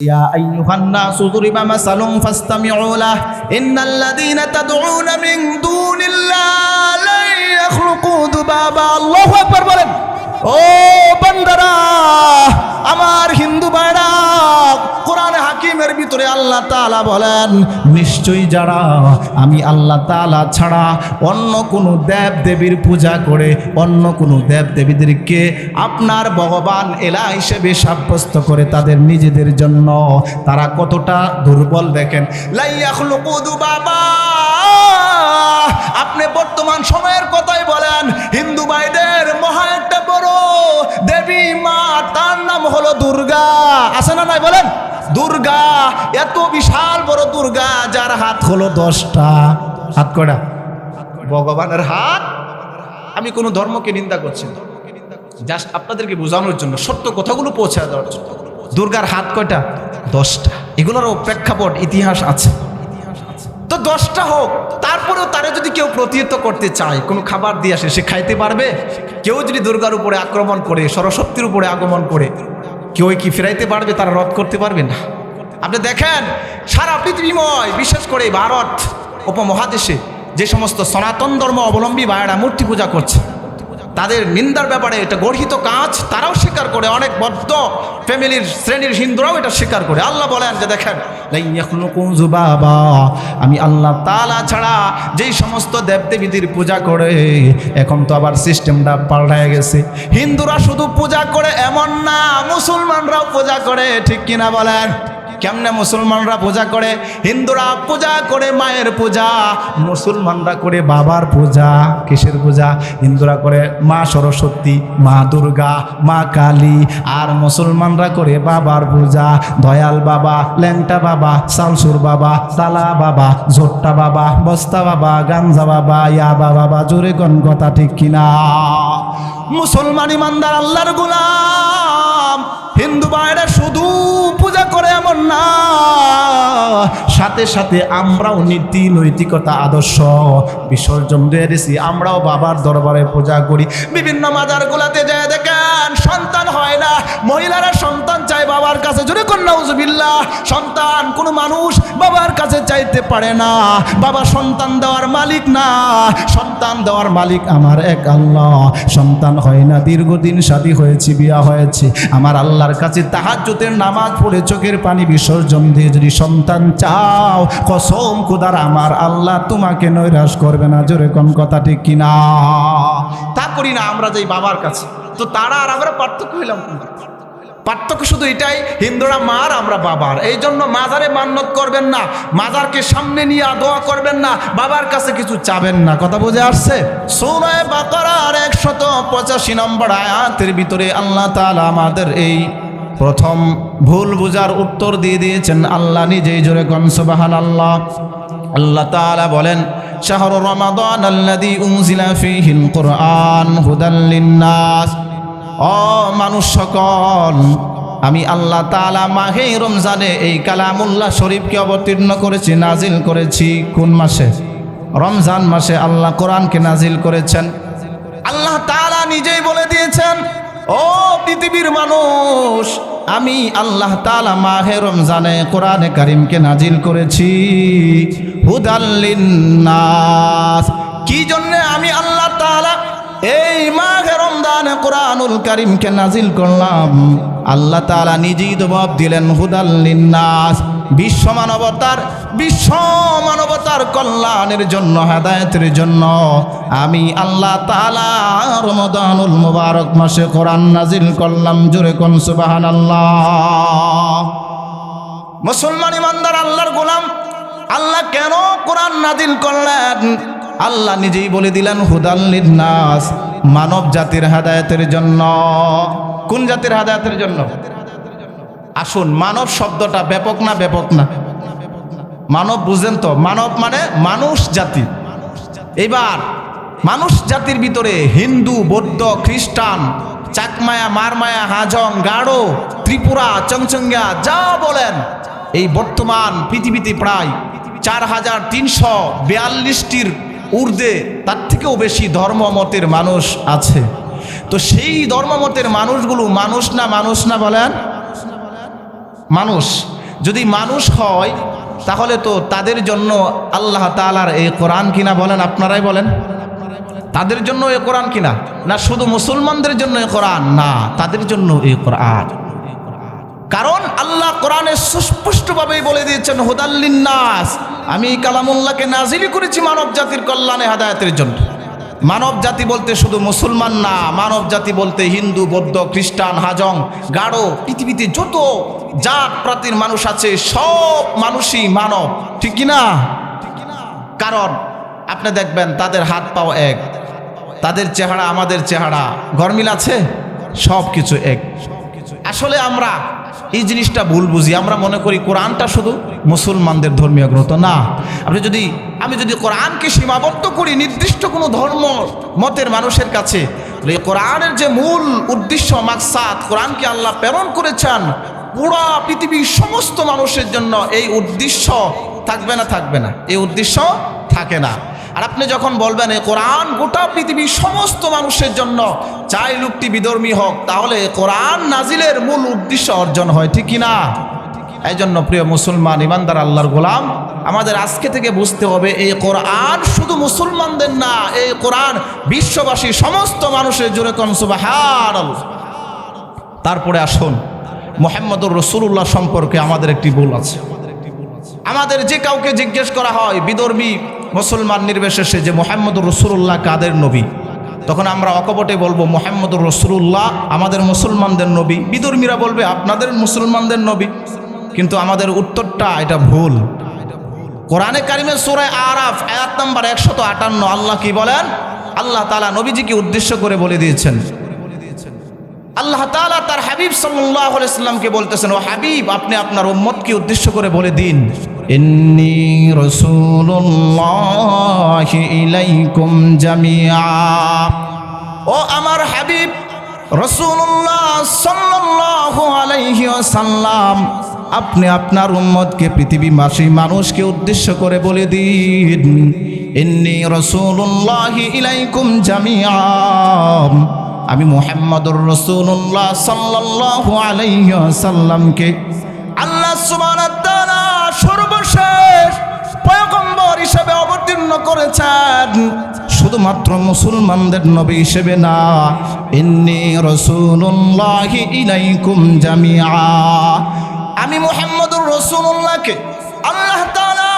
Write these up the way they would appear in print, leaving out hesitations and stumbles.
يا أيها الناس ضرب مثل فاستمعوا له إن الذين تدعون من دون الله لن يخلقوا ذبابا الله أكبر বলেন ও বান্দারা আমার হিন্দু ভাইরা কোরআন হাকিমের ভিতরে আল্লাহ তাআলা বলেন নিশ্চয়ই যারা আমি আল্লাহ তাআলা ছাড়া অন্য কোনো দেব দেবীর পূজা করে অন্য কোনো দেব দেবীদেরকে আপনার ভগবান এলা হিসেবে সাব্যস্ত করে তাদের নিজেদের জন্য তারা কতটা দুর্বল দেখেন লাই ইয়াখলুকু যুবাবা আপনি বর্তমান সময়ের কথাই বলেন হিন্দু ভাইদের মহা একটা বড় দেবী মা তার নাম হলো দুর্গা আছে না নাই বলেন দুর্গা এত বিশাল বড় দুর্গা যার হাত হলো 10টা হাত কয়টা ভগবানের হাত আমি কোনো ধর্মকে নিন্দা করছি না জাস্ট আপনাদেরকে বোঝানোর জন্য সত্য কথাগুলো পৌঁছে দেওয়ার জন্য দুর্গার হাত কয়টা 10টা এগুলোরও প্রেক্ষাপট ইতিহাস আছে তো 10টা হোক তারপরেও তারা যদি কেউ প্রতিহত করতে চায় কোনো খাবার দিয়ে আসে সে খাইতে পারবে কেউ যদি দুর্গার উপরে আক্রমণ করে সরস্বতীর উপরে আগমন করে কেউ কি ফেরাইতে পারবে তারা রদ করতে পারবে না আপনি দেখেন সারা পৃথিবীময় বিশেষ করে ভারত উপমহাদেশে যে সমস্ত সনাতন ধর্ম অবলম্বী ভাইয়েরা মূর্তি পূজা করছে তাদের নিন্দার ব্যাপারে এটা গর্হিত কাজ তারাও স্বীকার করে অনেক বদ্ধ ফ্যামিলির শ্রেণীর হিন্দুরাও এটা স্বীকার করে আল্লাহ বলেন যে দেখেন আমি আল্লাহ তাআলা ছাড়া যেই সমস্ত দেবদেবীদের পূজা করে এখন তো আবার সিস্টেমটা পাল্টায় গেছে হিন্দুরা শুধু পূজা করে এমন না মুসলমানরাও পূজা করে ঠিক কিনা বলেন কেমনে মুসলমানরা পূজা করে হিন্দুরা পূজা করে মায়ের পূজা মুসলমানরা করে বাবার পূজা কিসের পূজা হিন্দুরা করে মা সরস্বতী মা দুর্গা মা কালী আর মুসলমানরা করে বাবার পূজা দয়াল বাবা ল্যাংটা বাবা সালসুর বাবা সালা বাবা ঝোট্টা বাবা বস্তা বাবা গাঞ্জা বাবা ইয়াবা বাবা জোরে কোন কথা ঠিক কিনা মুসলমান ইমানদার আল্লাহর গোলাম হিন্দু ভাইরা শুধু পূজা করে এমন না সাথে সাথে আমরাও নীতি নৈতিকতা আদর্শ বিসর্জন দিয়ে দিছি আমরাও বাবার দরবারে পূজা করি বিভিন্ন মাজারগুলাতে যায় দেখেন সন্তান হয় না মহিলারা সন্তান চায় বাবার কাছে জোরে কোন নাউজুবিল্লাহ সন্তান কোনো মানুষ বাবার কাছে চাইতে পারে না বাবা সন্তান দেওয়ার মালিক না সন্তান দেওয়ার মালিক আমার এক আল্লাহ সন্তান হয় না দীর্ঘদিন শাদী হয়েছে বিয়া হয়েছে আমার আল্লাহর কাছে তাহাজ্জুদের নামাজ পড়ে চোখের পানি বিসর্জন দিয়ে যদি সন্তান চাও কসম খোদার আমার আল্লাহ তোমাকে নৈরাশ করবে না জোরে কোন কথা ঠিক কিনা তা করি না আমরা যাই বাবার কাছে তো তারা আর আমরা পার্থক্য হইলাম পার্থক্য শুধু এটাই হিন্দুরা মার আমরা বাবার এই জন্য মাজারে মান্নত করবেন না মাজারকে সামনে নিয়ে দোয়া করবেন না বাবার কাছে কিছু চাবেন না কথা বুঝে আসছে সূরা বাকারার 185 নম্বর আয়াতের ভিতরে আল্লাহ তাআলা আমাদের এই প্রথম ভুল বুঝার উত্তর দিয়ে দিয়েছেন আল্লাহ নিজেই জোরে কোন সুবহানাল্লাহ আল্লাহ তাআলা বলেন শাহরু রমাদান আল্লাযী উনজিলা ফীহিল কুরআন হুদাল লিন্নাস ও মানুষ সকল আমি আল্লাহ তাআলা মাহে রমজানে এই কালামুল্লাহ শরীফকে অবতীর্ণ করেছি নাজিল করেছি কোন মাসে রমজান মাসে আল্লাহ কোরআনকে নাজিল করেছেন আল্লাহ তাআলা নিজেই বলে দিয়েছেন ও পৃথিবীর মানুষ আমি আল্লাহ তাআলা মাহে রমজানে কোরআনে কারীমকে নাজিল করেছি হুদাল লিন্নাস কি জন্য আমি আল্লাহ তাআলা এই মাহে রমজানে কোরআনুল কারীমকে নাজিল করলাম আল্লাহ তাআলা নিজেই জবাব দিলেন হুদাল লিন্নাস বিশ্ব মানবতার কল্যাণের জন্য হেদায়েতের জন্য আমি আল্লাহ তাআলা রমাদানুল মুবারক মাসে কোরআন নাজিল করলাম জোরে কোন সুবহানাল্লাহ মুসলমান ইমানদার আল্লাহর গোলাম আল্লাহ কেন কোরআন নাজিল করলেন আল্লাহ নিজেই বলে দিলেন হুদাল লিন্নাস মানব জাতির হেদায়েতের জন্য কোন জাতির হেদায়েতের জন্য আসুন মানব শব্দটা ব্যাপক না মানব বুঝেন তো মানব মানে মানুষ জাতি এবার মানুষ জাতির ভিতরে হিন্দু বৌদ্ধ খ্রিস্টান চাকমায়া মারমায়া হাজং গাড়ো ত্রিপুরা চংচঙ্গা যা বলেন এই বর্তমান পৃথিবীতে প্রায় 4342টির ঊর্ধ্বে তার থেকেও বেশি ধর্মমতের মানুষ আছে তো সেই ধর্মমতের মানুষগুলো মানুষ না বলেন মানুষ যদি মানুষ হয় তাহলে তো তাদের জন্য আল্লাহ তাআলার এই কোরআন কিনা বলেন, আপনারাই বলেন, তাদের জন্য এই কোরআন কিনা? না শুধু মুসলমানদের জন্য এই কোরআন? না, তাদের জন্য এই কোরআন। কারণ আল্লাহ কোরআনে সুস্পষ্টভাবেই বলে দিয়েছেন হুদাল লিন্নাস, আমি কালামুল্লাহকে নাজিল করেছি মানব জাতির কল্যাণে, হেদায়েতের জন্য। মানব জাতি বলতে শুধু মুসলমান না, মানব জাতি বলতে হিন্দু, বৌদ্ধ, খ্রিস্টান, হাজং, গাঢ়, পৃথিবীতে যত জাত প্রজাতির মানুষ আছে সব মানুষই মানব, ঠিক কি না? কারণ আপনি দেখবেন তাদের হাত পাও এক, তাদের চেহারা আমাদের চেহারা, গরমিল আছে, সব কিছু এক। আসলে আমরা এই জিনিসটা ভুল বুঝি, আমরা মনে করি কোরআনটা শুধু মুসলমানদের ধর্মীয় গ্রন্থ। না, আমি যদি কোরআনকে সীমাবদ্ধ করি নির্দিষ্ট কোনো ধর্ম মতের মানুষের কাছে, এই কোরআনের যে মূল উদ্দেশ্য মাকসাদ, কোরআনকে আল্লাহ প্রেরণ করেছেন পুরা পৃথিবীর সমস্ত মানুষের জন্য, এই উদ্দেশ্য থাকবে না? থাকবে না, এই উদ্দেশ্য থাকে না। আর আপনি যখন বলবেন এই কোরআন গোটা পৃথিবীর সমস্ত মানুষের জন্য, চাই লোকটি বিধর্মী হোক, তাহলে কোরআন নাজিলের মূল উদ্দেশ্য অর্জন হয়, ঠিক কি না? এই জন্য প্রিয় মুসলমান ইমানদার আল্লাহর গোলাম, আমাদের আজকে থেকে বুঝতে হবে এই কোরআন শুধু মুসলমানদের না, এই কোরআন বিশ্ববাসী সমস্ত মানুষের জুড়ে কোন সুবহানাল্লাহ। তারপরে আসুন, মুহাম্মদুর রাসূলুল্লাহ সম্পর্কে আমাদের একটি ভুল আছে। আমাদের যে কাউকে জিজ্ঞেস করা হয় বিধর্মী মুসলমান নির্বিশেষে যে মুহাম্মদুর রাসূলুল্লাহ কাদের নবী, তখন আমরা অকপটে বলবো মুহাম্মদুর রাসূলুল্লাহ আমাদের মুসলমানদের নবী। বিধর্মীরা বলবে আপনাদের মুসলমানদের নবী, কিন্তু আমাদের উত্তরটা এটা ভুল। কোরআনে কারিমের সূরা আরাফ আয়াত নাম্বার 158 আল্লাহ কি বলেন? আল্লাহ তাআলা নবীজিকে উদ্দেশ্য করে বলে দিয়েছেন, আল্লাহ তাআলা তার হাবিব সাল্লাল্লাহু আলাইহি সাল্লামকে বলতেছেন, ও হাবিব আপনি আপনার উম্মতকে উদ্দেশ্য করে বলে দিন, ইন্নী রাসূলুল্লাহি ইলাইকুম জামিআ। ও আমার হাবিব রাসূলুল্লাহ সাল্লাল্লাহু আলাইহি ওয়াসাল্লাম, আপনি আপনার উম্মতকে পৃথিবীবাসী মানুষকে উদ্দেশ্য করে বলে দিন, ইন্নী রাসূলুল্লাহি ইলাইকুম জামিআ, আমি মুহাম্মদুর রাসূলুল্লাহ সাল্লাল্লাহু আলাইহি ওয়াসাল্লামকে আল্লাহ সুবহানাহু ওয়া তাআলা সর্বশেষ পয়গম্বর হিসেবে অবতীর্ণ করেছেন, শুধুমাত্র মুসলমানদের নবী হিসেবে না। ইন্নী রাসূলুল্লাহি ইলাইকুম জামিআ, আমি মুহাম্মদুর রাসূলুল্লাহকে আল্লাহ তাআলা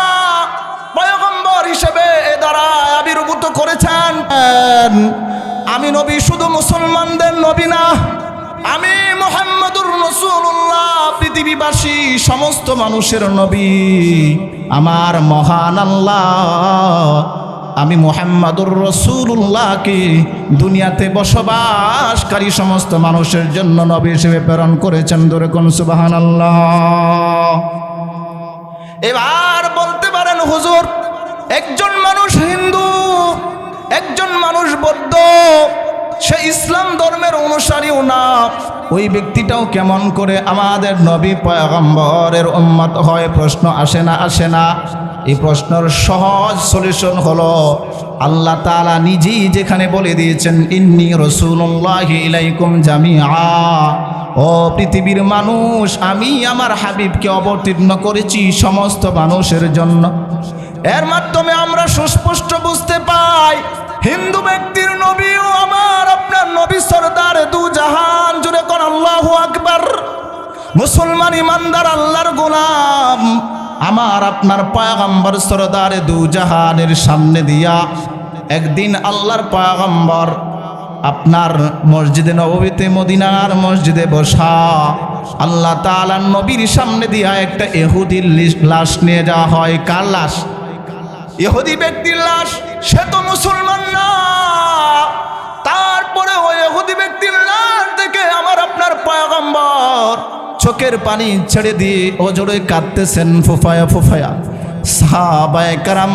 পয়গম্বর হিসেবে এ দ্বারা আবির্ভূত করেছেন। আমি নবী শুধু মুসলমানদের নবী না, আমি মুহাম্মদুর রাসূলুল্লাহ পৃথিবীবাসী সমস্ত মানুষের নবী। আমার মহান আল্লাহ আমি মুহাম্মদুর রাসূলুল্লাহকে দুনিয়াতে বসবাসকারী সমস্ত মানুষের জন্য নবী হিসেবে প্রেরণ করেছেন। ধরে কোন সুবহানাল্লাহ। এবার বলতে পারেন হুজুর, একজন মানুষ হিন্দু, একজন মানুষ বৌদ্ধ, সে ইসলাম ধর্মের অনুসারীও না, ওই ব্যক্তিটাও কেমন করে আমাদের নবী পয়গম্বরের উম্মত হয়? প্রশ্ন আসে না? আসে না? এই প্রশ্নের সহজ সলিউশন হলো আল্লাহ তাআলা নিজেই যেখানে বলে দিয়েছেন, ইন্নী রাসূলুল্লাহি ইলাইকুম জামিআ, ও পৃথিবীর মানুষ আমি আমার হাবিবকে অবতীর্ণ করেছি সমস্ত মানুষের জন্য। এর মাধ্যমে আমরা সুস্পষ্ট বুঝতে পাই হিন্দু ব্যক্তির নবীও আমার আপনার নবী সরদার দু জাহান, জুড়ে কোন আল্লাহু আকবার। মুসলমান ইমানদার আল্লাহর গোলাম আমার আপনার পয়গম্বর সরদার দু জাহানের সামনে দিয়া একদিন আল্লাহর পয়গম্বর আপনার মসজিদে নববীতে মদিনার মসজিদে বসা আল্লাহ তাআলার নবীর সামনে দিয়া একটা ইহুদির লাশ নিয়ে যাওয়া হয়। কার লাশ? ইহুদি ব্যক্তির লাশ। সে তো মুসলমান না, তারপরে ওই ইহুদি ব্যক্তির লাশ দেখে আমার আপনার পয়গম্বর চোখের পানি ছেড়ে দিয়ে ওজোরে কাঁদতেছেন ফুফায়া ফুফায়া। সাহাবায়ে কেরাম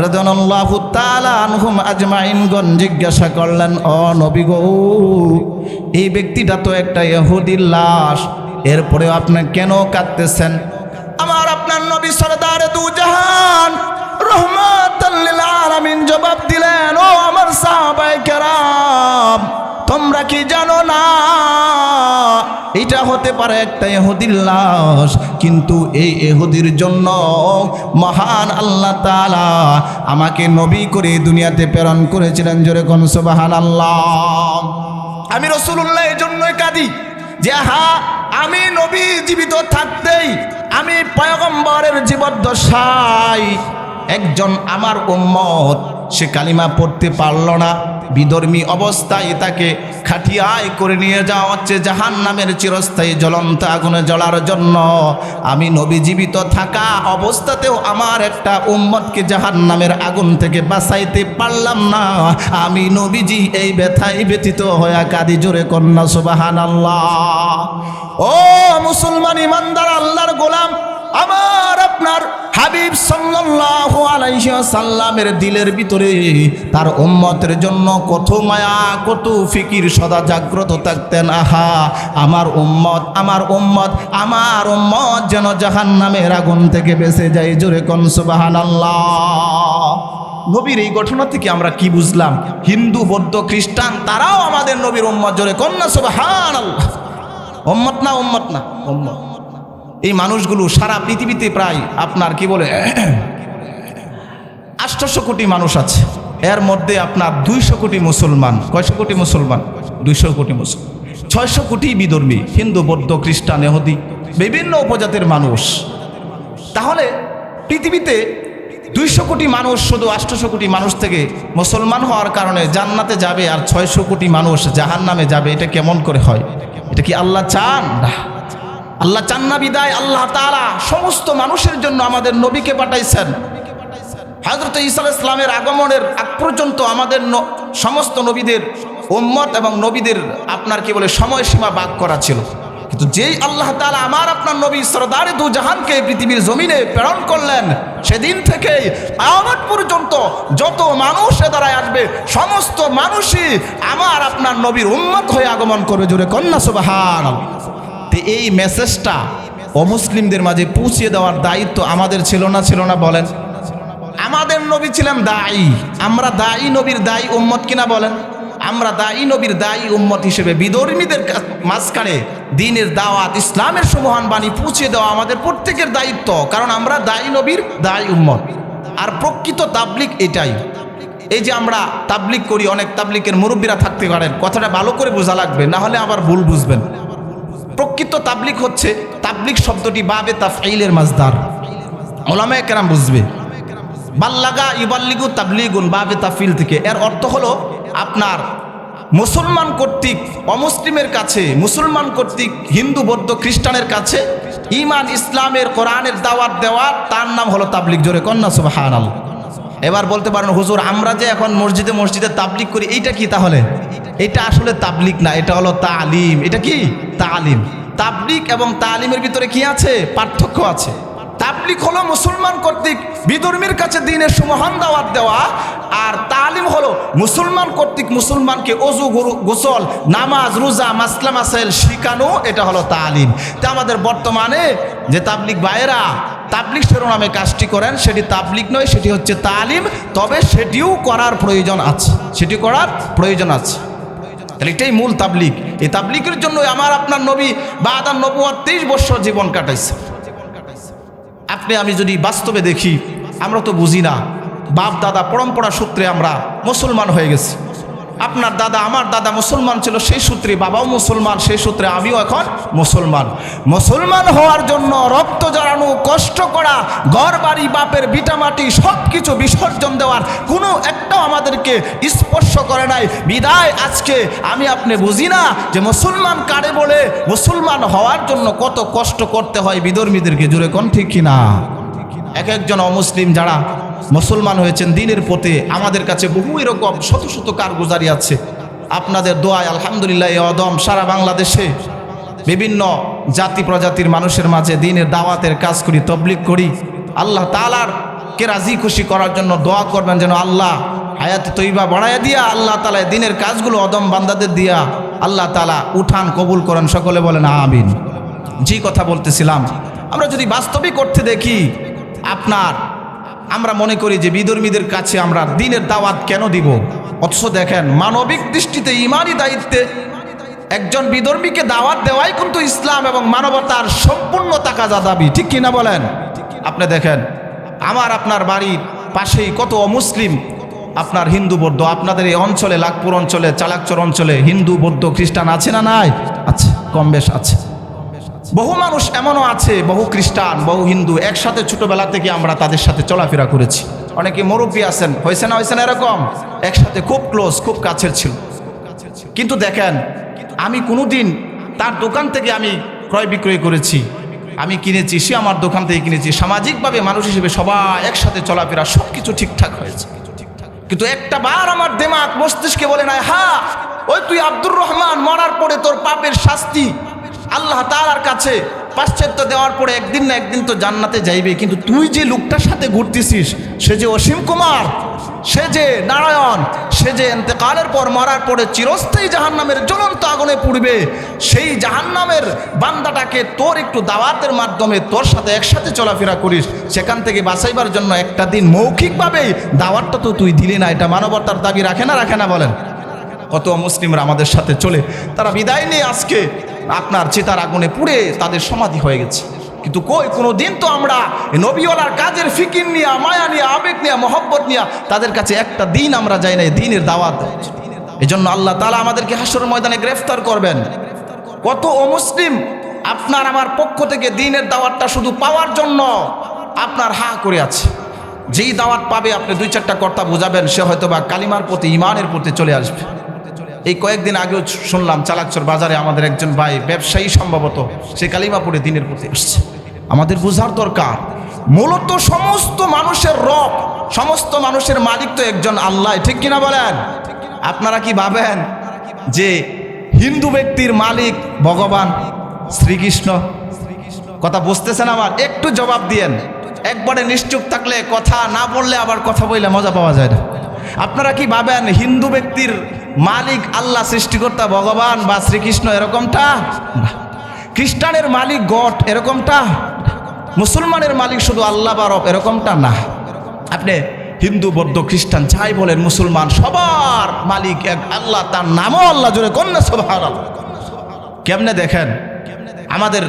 রাদিয়াল্লাহু তাআলা আনহুম আজমাইনগণ জিজ্ঞাসা করলেন, ও নবী গো, এই ব্যক্তিটা তো একটা ইহুদির লাশ, এরপরে আপনি কেন কাঁদতেছেন? আমার আপনার নবী সরদার দু জাহান রহমাতাল লিল আলামিন জবাব দিলেন, ও আমার সাহাবায়ে কেরাম, তোমরা কি জানো না এটা হতে পারে একটা ইহুদির লাশ, কিন্তু এই ইহুদির জন্য মহান আল্লাহ তাআলা আমাকে নবী করে দুনিয়াতে প্রেরণ করেছিলেন। জোরে কোন সুবহানাল্লাহ। আমি রাসূলুল্লাহ এই জন্যই কাঁদি যে হ্যাঁ, আমি নবী জীবিত থাকতেই, আমি পয়গম্বরের জীবদ্দশায় একজন আমার উম্মত সে কালিমা পড়তে পারল না, বিধর্মী অবস্থায় তাকে খাটিয়ায় করে নিয়ে যাওয়া হচ্ছে জাহান্নামের চিরস্থায়ী জ্বলন্ত আগুনে জ্বলার জন্য। আমি নবী জীবিত থাকা অবস্থাতেও আমার একটা উম্মতকে জাহান্নামের আগুন থেকে বাঁচাইতে পারলাম না। আমি নবীজি এই ব্যথায় ব্যথিত হয়ে কাঁদি। জোরে কন্যা সুবহানাল্লাহ। ও মুসলমান ইমানদার আল্লাহর গোলাম, আমার আপনার হাবিব সাল্লাল্লাহু আলাইহি ওয়াসাল্লামের দিলের ভিতরে তার উম্মতের জন্য কত মায়া, কত ফিকির সদা জাগ্রত থাকতেন। আহা, আমার উম্মত, আমার উম্মত, আমার উম্মত যেন জাহান্নামের আগুন থেকে বেঁচে যায়। জোরে কোন সুবহানাল্লাহ। নবীর এই ঘটনা থেকে আমরা কি বুঝলাম? হিন্দু, বৌদ্ধ, খ্রিস্টান তারাও আমাদের নবীর উম্মত। জোরে কোন সুবহানাল্লাহ। উম্মত না, উম্মত না, উম্মত। এই মানুষগুলো সারা পৃথিবীতে প্রায় আপনার কি বলে 800 কোটি মানুষ আছে। এর মধ্যে আপনার 200 কোটি মুসলমান। কয়শো কোটি মুসলমান? 200 কোটি মুসলমান। 600 কোটি বিধর্মী, হিন্দু, বৌদ্ধ, খ্রিস্টান, ইহুদি, বিভিন্ন উপজাতির মানুষ। তাহলে পৃথিবীতে 200 কোটি মানুষ শুধু 800 কোটি মানুষ থেকে মুসলমান হওয়ার কারণে জান্নাতে যাবে, আর 600 কোটি মানুষ জাহান্নামে যাবে। এটা কেমন করে হয়? এটা কি আল্লাহ চান? না, আল্লাহ চান না। বিদায় আল্লাহ তাআলা সমস্ত মানুষের জন্য আমাদের নবীকে পাঠাইছেন। হযরত ঈসা আলাইহিস সালামের আগমনের আগ পর্যন্ত আমাদের সমস্ত নবীদের উম্মত এবং নবীদের আপনার কি বলে সময়সীমা ভাগ করা ছিল। কিন্তু যেই আল্লাহ তাআলা আমার আপনার নবী সরদারে দু জাহানকে পৃথিবীর জমিনে প্রেরণ করলেন, সেদিন থেকে কিয়ামত পর্যন্ত যত মানুষ এ দ্বারায় আসবে, সমস্ত মানুষই আমার আপনার নবীর উম্মত হয়ে আগমন করবে। জোরে কন্যা সুবহানাল্লাহ। এই মেসেজটা অমুসলিমদের মাঝে পৌঁছে দেওয়ার দায়িত্ব আমাদের ছিল না? ছিল না? বলেন। আমাদের নবী ছিলেন দায়ী। আমরা দায়ী নবীর দায়ী উম্মত কিনা বলেন? আমরা দায়ী নবীর দায়ী উম্মত হিসেবে বিধর্মীদের মাঝখানে দ্বীনের দাওয়াত, ইসলামের সুমহান বাণী পৌঁছে দেওয়া আমাদের প্রত্যেকের দায়িত্ব। কারণ আমরা দায়ী নবীর দায়ী উম্মত। আর প্রকৃত তাবলিগ এটাই। এই যে আমরা তাবলিগ করি, অনেক তাবলিগের মুরব্বীরা থাকতে পারেন, কথাটা ভালো করে বোঝা লাগবে, না হলে আবার ভুল বুঝবেন। প্রকৃত তাবলিগ হচ্ছে, তাবলিগ শব্দটি বাবে তাফঈলের মাজদার, উলামায়ে কেরাম বুঝবে। বাল্লাগা ইউবাল্লিগু তাবলিগুন, বাবে তাফঈল থেকে। এর অর্থ হলো আপনার মুসলমান কর্তৃক অমুসলিমের কাছে, মুসলমান কর্তৃক হিন্দু, বৌদ্ধ, খ্রিস্টানের কাছে ঈমান, ইসলামের, কোরআনের দাওয়াত দেওয়া, তার নাম হলো তাবলিগ। জোরে কন্যা সুবহানাল্লাহ। এবার বলতে পারেন, হুজুর আমরা যে এখন মসজিদে মসজিদে তাবলিগ করি, এইটা কি? তাহলে এটা আসলে তাবলিগ না, এটা হলো তালিম। এটা কি? তালিম। তাবলিগ এবং তালিমের ভিতরে কি আছে? পার্থক্য আছে। তাবলিগ হলো মুসলমান কর্তৃক বিধর্মীর কাছে দ্বীনের সুমহান দাওয়াত দেওয়া, আর তালিম হলো মুসলমান কর্তৃক মুসলমানকে ওযু, গোসল, নামাজ, রোজা, মাসলা মাসাইল শিখানো। এটা হলো তালিম। তা আমাদের বর্তমানে যে তাবলিগ ভাইয়েরা তাবলিগ শিরোনামে কাজটি করেন, সেটি তাবলিগ নয়, সেটি হচ্ছে তালিম। তবে সেটিও করার প্রয়োজন আছে, সেটি করার প্রয়োজন আছে। তাহলে এটাই মূল তাবলিগ। এই তাবলিগের জন্য আমার আপনার নবী বাদান নবুয়ত 23 বছর জীবন কাটাইছে। আপনি আমি যদি বাস্তবে দেখি, আমরা তো বুঝি না, বাপ দাদা পরম্পরা সূত্রে আমরা মুসলমান হয়ে গেছি। আপনার দাদা, আমার দাদা মুসলমান ছিল, সেই সূত্রে বাবাও মুসলমান, সেই সূত্রে আমিও এখন মুসলমান। মুসলমান হওয়ার জন্য রক্ত জড়ানো, কষ্ট করা, ঘর বাড়ি, বাপের ভিটামাটি সব কিছু বিসর্জন দেওয়ার কোনো একটাও আমাদেরকে স্পর্শ করে নাই। বিদায় আজকে আমি আপনি বুঝি না যে মুসলমান কারে বলে, মুসলমান হওয়ার জন্য কত কষ্ট করতে হয় বিধর্মীদেরকে। জুড়ে কোন ঠিক কিনা? এক একজন অমুসলিম যারা মুসলমান হয়েছেন দ্বীনের পথে, আমাদের কাছে বহু এরকম শত শত কারগুজারি আছে। আপনাদের দোয়ায় আলহামদুলিল্লাহ এই অদম সারা বাংলাদেশে বিভিন্ন জাতি প্রজাতির মানুষের মাঝে দ্বীনের দাওয়াতের কাজ করি, তবলিগ করি। আল্লাহ তাআলার কে রাজি খুশি করার জন্য দোয়া করবেন, যেন আল্লাহ হায়াত তৈবা বাড়াইয়া দিয়া আল্লাহ তাআলা দ্বীনের কাজগুলো অদম বান্দাদের দিয়া আল্লাহ তাআলা উঠান কবুল করেন। সকলে বলেন আমিন। যে কথা বলতেছিলাম, আমরা যদি বাস্তবিক করতে দেখি, আপনার আমরা মনে করি যে বিধর্মীদের কাছে আমরা দ্বীনের দাওয়াত কেন দিব? অথচ দেখেন, মানবিক দৃষ্টিতে ইমানি দায়িত্বে একজন বিধর্মীকে দাওয়াত দেওয়াই কিন্তু ইসলাম এবং মানবতার সম্পূর্ণ তাকাজা দাবি, ঠিক কিনা বলেন? আপনি দেখেন আমার আপনার বাড়ির পাশেই কত অমুসলিম আপনার হিন্দু বৌদ্ধ, আপনাদের এই অঞ্চলে লাখপুর অঞ্চলে চালাকচর অঞ্চলে হিন্দু বৌদ্ধ খ্রিস্টান আছে না নাই? আছে, কম বেশ আছে। বহু মানুষ এমনও আছে, বহু খ্রিস্টান বহু হিন্দু একসাথে ছোটবেলা থেকে আমরা তাদের সাথে চলাফেরা করেছি। অনেকে মুরব্বী আছেন, হয়েছে না এরকম, একসাথে খুব ক্লোজ, খুব কাছের ছিল। কিন্তু দেখেন আমি কোনোদিন তার দোকান থেকে আমি ক্রয় বিক্রয় করেছি, আমি কিনেছি, সে আমার দোকান থেকে কিনেছি, সামাজিকভাবে মানুষ হিসেবে সবাই একসাথে চলাফেরা সব কিছু ঠিকঠাক হয়েছে। কিন্তু একটা বার আমার দিমাগ মস্তিষ্কে বলে নাই, হ্যাঁ ওই তুই আব্দুর রহমান মরার পরে তোর পাপের শাস্তি আল্লাহ তাআলার কাছে পাশ্চাত্য দেওয়ার পরে একদিন না একদিন তো জান্নাতে যাইবে, কিন্তু তুই যে লোকটার সাথে ঘুরতেছিস, সে যে অসীম কুমার, সে যে নারায়ণ, সে যে ইন্তেকালের পর মরার পরে চিরস্থায়ী জাহান্নামের জ্বলন্ত আগুনে পুড়বে, সেই জাহান্নামের বান্দাটাকে তোর একটু দাওয়াতের মাধ্যমে তোর সাথে একসাথে চলাফেরা করিস, সেখান থেকে বাঁচাইবার জন্য একটা দিন মৌখিকভাবেই দাওয়াতটা তো তুই দিলি না, এটা মানবতার দাবি রাখে না বলেন? কত মুসলিমরা আমাদের সাথে চলে, তারা বিদায় নিয়ে আজকে আপনার চিতার আগুনে পুড়ে তাদের সমাধি হয়ে গেছে। কিন্তু কই কোনো দিন তো আমরা নবীওয়ালার কাজের ফিকির নিয়ে, মায়া নিয়ে, আবেগ নিয়ে, মহব্বত নিয়ে তাদের কাছে একটা দিন আমরা যাই না দিনের দাওয়াত। এই জন্য আল্লাহ তাআলা আমাদেরকে হাসরের ময়দানে গ্রেফতার করবেন। কত অমুসলিম আপনার আমার পক্ষ থেকে দিনের দাওয়াতটা শুধু পাওয়ার জন্য আপনার হা করে আছে। যেই দাওয়াত পাবে আপনি দুই চারটা কর্তা বোঝাবেন, সে হয়তো বা কালিমার প্রতি, ইমানের প্রতি চলে আসবে। এই কয়েকদিন আগেও শুনলাম চালাকচর বাজারে আমাদের একজন ভাই ব্যবসায়ী, সম্ভবত সে কালিমা পড়ে দিনের প্রতি আসছে। আমাদের বোঝার দরকার মূলত সমস্ত মানুষের রব, সমস্ত মানুষের মালিক তো একজন আল্লাহ, ঠিক কিনা বলেন? আপনারা কি ভাবেন যে হিন্দু ব্যক্তির মালিক ভগবান শ্রীকৃষ্ণ? কথা বুঝতেছেন আমার? একটু জবাব দিয়েন। একবারে নিশ্চুপ থাকলে কথা না বললে আবার কথা বললে মজা পাওয়া যায় না। আপনারা কি ভাবেন হিন্দু ব্যক্তির মালিক আল্লাহ, সৃষ্টিকর্তা ভগবান বা শ্রীকৃষ্ণ এরকমটা না? খ্রিস্টানের মালিক গড এরকমটা? মুসলমানের মালিক শুধু আল্লাহ বা রব এরকমটা না। আপনি হিন্দু বৌদ্ধ খ্রিস্টান যাই বলেন, মুসলমান সবার মালিক এক আল্লাহ, তার নামও আল্লাহ, জোরে কন্যা সুবহানাল্লাহ। কেমনে দেখেন আমাদের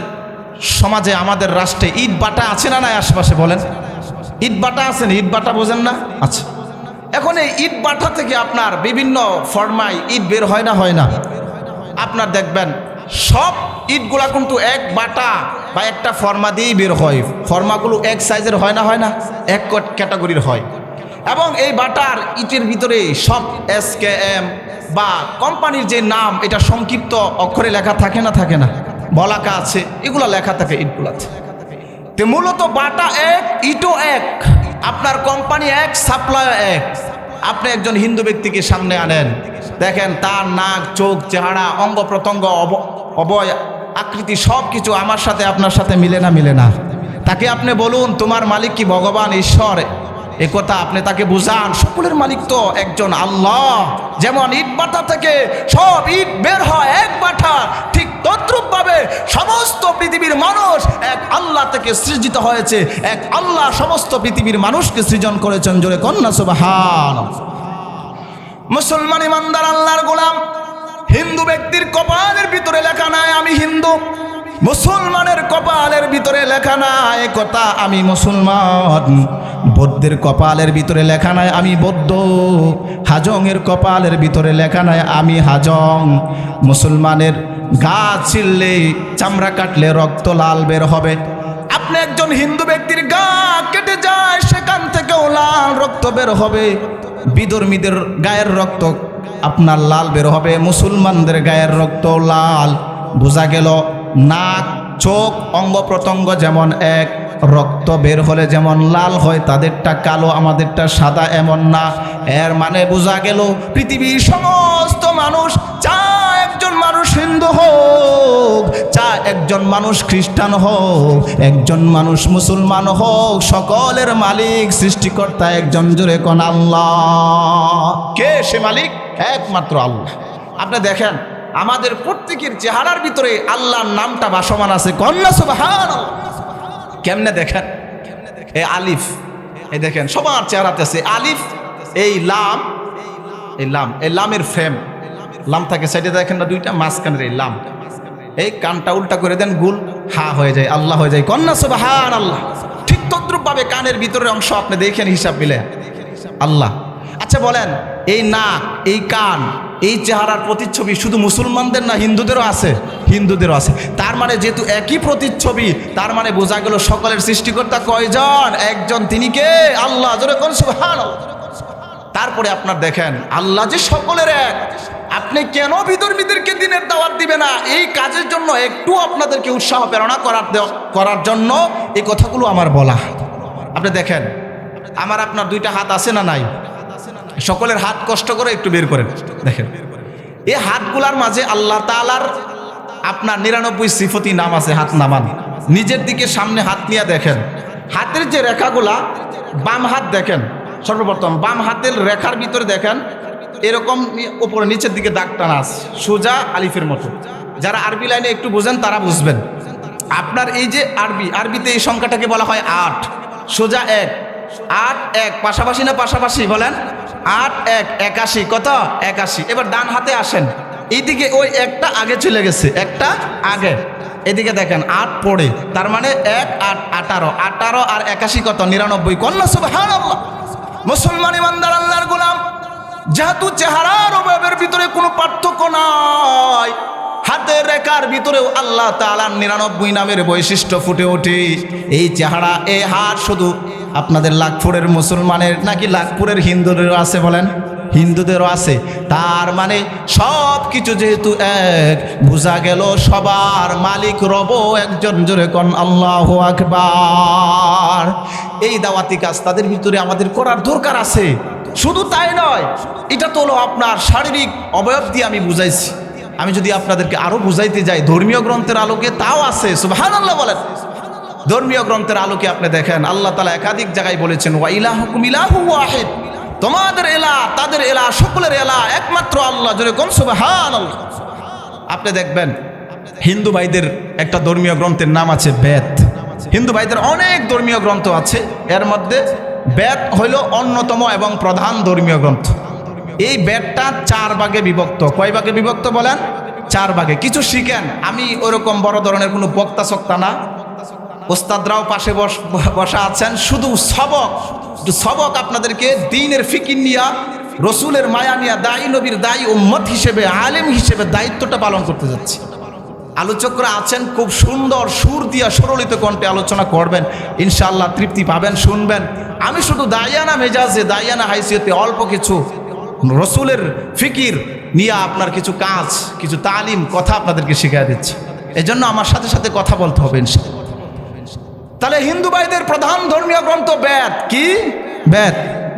সমাজে, আমাদের রাষ্ট্রে ইট বাটা আছে না নাই? আশেপাশে বলেন, ইট বাটা আছেন? ইট বাটা বোঝেন না? আচ্ছা, এখন এই ইট বাটা থেকে আপনার বিভিন্ন ফর্মায় ইট বের হয় না? আপনার দেখবেন সব ইটগুলা কিন্তু এক বাটা বা একটা ফর্মা দিয়েই বের হয়। ফর্মাগুলো এক সাইজের হয় না? এক ক্যাটাগরির হয়। এবং এই বাটার ইটের ভিতরে সব SKM বা কোম্পানির যে নাম, এটা সংক্ষিপ্ত অক্ষরে লেখা থাকে না? বলাকা আছে, এগুলা লেখা থাকে ইটগুলাতে। তো মূলত বাটা এক, ইটও এক, আপনার কোম্পানি এক, সাপ্লায়ার এক। আপনি একজন হিন্দু ব্যক্তিকে সামনে আনেন, দেখেন তার নাক, চোখ, চেহারা, অঙ্গ প্রত্যঙ্গ, অবয় আকৃতি সব কিছু আমার সাথে আপনার সাথে মিলে না? তাকে আপনি বলুন তোমার মালিক কি ভগবান ঈশ্বর, এ কথা আপনি তাকে বুঝান। সকলের মালিক তো একজন আল্লাহ। যেমন ইট বাটা থেকে সব ইট বের হয় এক বাটা, ঠিক তদ্রূপভাবে সমস্ত পৃথিবীর মানুষ এক আল্লাহ থেকে সৃজিত হয়েছে। এক আল্লাহ সমস্ত পৃথিবীর মানুষকে সৃজন করেছেন, জোরে কন্যা সুবহানাল্লাহ। মুসলমান ইমানদার আল্লাহর গোলাম, হিন্দু ব্যক্তির কপালের ভিতরে লেখা নাই আমি হিন্দু, মুসলমানের কপালের ভিতরে লেখা নাই কথা আমি মুসলমান, বৌদ্ধের কপালের ভিতরে লেখা নাই আমি বৌদ্ধ, হাজংয়ের কপালের ভিতরে লেখা নাই আমি হাজং। মুসলমানের গা ছিললে, চামড়া কাটলে রক্ত লাল বের হবে। আপনি একজন হিন্দু ব্যক্তির গা কেটে যায়, সেখান থেকেও লাল রক্ত বের হবে। বিধর্মীদের গায়ের রক্ত আপনার লাল বের হবে, মুসলমানদের গায়ের রক্ত লাল। বোঝা গেল নাক, চোখ, অঙ্গ প্রত্যঙ্গ যেমন এক, রক্ত বের হলে যেমন লাল হয়, তাদেরটা কালো আমাদেরটা সাদা এমন না। এর মানে বোঝা গেল পৃথিবীর সমস্ত মানুষ, চা একজন মানুষ হিন্দু হোক, চা একজন মানুষ খ্রিস্টান হোক, একজন মানুষ মুসলমান হোক, সকলের মালিক সৃষ্টিকর্তা একজন, জোরে কোন আল্লাহ। কে সে মালিক? একমাত্র আল্লাহ। আপনি দেখেন আমাদের প্রত্যেকের চেহারার ভিতরে আল্লাহর নামটা ভাসমান আছে, কন্যা সুবহানাল্লাহ। কেমনে দেখেন, এই আলিফ, এই দেখেন সবার চেহারাতে আছে আলিফ, এই লাম, এই লামের ফ্রেম, লাম থাকে সাইডে দেখেন না দুইটা, মাঝখানের এই লাম, এই কানটা উল্টা করে দেন, গুল হা হয়ে যায়, আল্লাহ হয়ে যায়। কন্যা সুবহানাল্লাহ। ঠিক তদ্রুপভাবে কানের ভিতরের অংশ আপনি দেখেন, হিসাব মিলে আল্লাহ। আচ্ছা বলেন, এই নাক, এই কান, এই চেহারার প্রতিচ্ছবি শুধু মুসলমানদের না হিন্দুদেরও আছে? হিন্দুদেরও আছে। তার মানে যেহেতু একই প্রতিচ্ছবি, তার মানে বোঝা গেল সকলের সৃষ্টিকর্তা কয়জন? একজন, তিনি কে? আল্লাহ। জোরে কোন সুবহানাল্লাহ। তারপরে আপনার দেখেন, আল্লাহ যে সকলের এক, আপনি কেন বিধর্মীদেরকে দিনের দাওয়াত দিবে না? এই কাজের জন্য একটু আপনাদেরকে উৎসাহ প্রেরণা করার জন্য এই কথাগুলো আমার বলা। আপনি দেখেন, আমার আপনার দুইটা হাত আছে না নাই? সকলের হাত কষ্ট করে একটু বের করেন, দেখেন এই হাতগুলার মাঝে আল্লাহ তাআলার আপনার 99 সিফতি নাম আছে। হাত নামান, নিজের দিকে সামনে হাত নিয়ে দেখেন, হাতের যে রেখাগুলা, বাম হাত দেখেন, সর্বপ্রথম বাম হাতের রেখার ভিতরে দেখেন এরকম উপরে নিচের দিকে দাগ টানা আছে, সোজা আলিফের মতো। যারা আরবি লাইনে একটু বোঝেন তারা বুঝবেন। আপনার এই যে আরবিতে এই সংখ্যাটাকে বলা হয় 8, সোজা 1, 8 1, পাশাপাশি না পাশাপাশি বলেন? 8 1 81, কত? 81। এবার ডান হাতে আসেন, এইদিকে ওই একটা আগে চলে গেছে, একটা আগে, এদিকে দেখেন 8 পড়ে, তার মানে 1 8 18, 18 আর 81 কত? 99। কন্যা সুবহানাল্লাহ। মুসলমান ইমানদার আল্লাহর গোলাম, যেহেতু চেহারার অবয়বের ভিতরে কোনো পার্থক্য নাই, হাতের রেখার ভিতরেও আল্লাহ তাআলার 99 নামের বৈশিষ্ট্য ফুটে ওঠে। এই চেহারা, এই হাত শুধু আপনাদের লাখপুরের মুসলমানের নাকি লাখপুরের হিন্দুদেরও আছে? বলেন, হিন্দুদেরও আছে। তার মানে সব কিছু যেহেতু এক, বোঝা গেল সবার মালিক রব একজন। জোরে কোন আল্লাহু আকবার। এই দাওয়াতি কাজ তাদের ভিতরে আমাদের করার দরকার আছে। শুধু তাই নয়, এটা তো হলো আপনার শারীরিক অবয়ব দিয়ে আমি বুঝাইছি। আমি যদি আপনাদেরকে আরো বুঝাইতে যাই ধর্মীয় গ্রন্থের আলোকে, তাও আছে। সুবহানাল্লাহ বলেন। ধর্মীয় গ্রন্থের আলোকে আপনি দেখেন, আল্লাহ তাআলা একাধিক জায়গায় বলেছেন, ওয়া ইলাহুকুম ইলাহু ওয়াহিদ, তোমাদের এলাহ, তাদের এলাহ, সকলের এলাহ একমাত্র আল্লাহ। জোরে কোন সুবহানাল্লাহ। আপনি দেখবেন হিন্দু ভাইদের একটা ধর্মীয় গ্রন্থের নাম আছে বেদ। হিন্দু ভাইদের অনেক ধর্মীয় গ্রন্থ আছে, এর মধ্যে বেদ হইল অন্যতম এবং প্রধান ধর্মীয় গ্রন্থ। এই বেদটা 4 ভাগে বিভক্ত। কয় ভাগে বিভক্ত বলেন? 4 ভাগে। কিছু শিখেন, আমি ওরকম বড় ধরনের কোনো বক্তা সক্তা না, ওস্তাদরাও পাশে বসা আছেন, শুধু সবক আপনাদেরকে দ্বীনের ফিকির নিয়া, রসুলের মায়া নিয়া, দায়ী নবীর দায়ী উম্মত হিসেবে, আলেম হিসেবে দায়িত্বটা পালন করতে যাচ্ছি। আলোচকরা আছেন, খুব সুন্দর সুর দিয়া সরলিত কণ্ঠে আলোচনা করবেন, ইনশাআল্লাহ তৃপ্তি পাবেন, শুনবেন। আমি শুধু দায়ানা মেজাজে, দায়ানা হাইসিয়তে অল্প কিছু রসুলের ফিকির নিয়ে আপনার কিছু কাজ, কিছু তালিম, কথা আপনাদেরকে শিখিয়ে দিচ্ছি। এজন্য আমার সাথে সাথে কথা বলতে হবে ইনশাআল্লাহ। তাহলে হিন্দু ভাইদের প্রধান ধর্মীয় গ্রন্থ বেদ। কি? বেদ।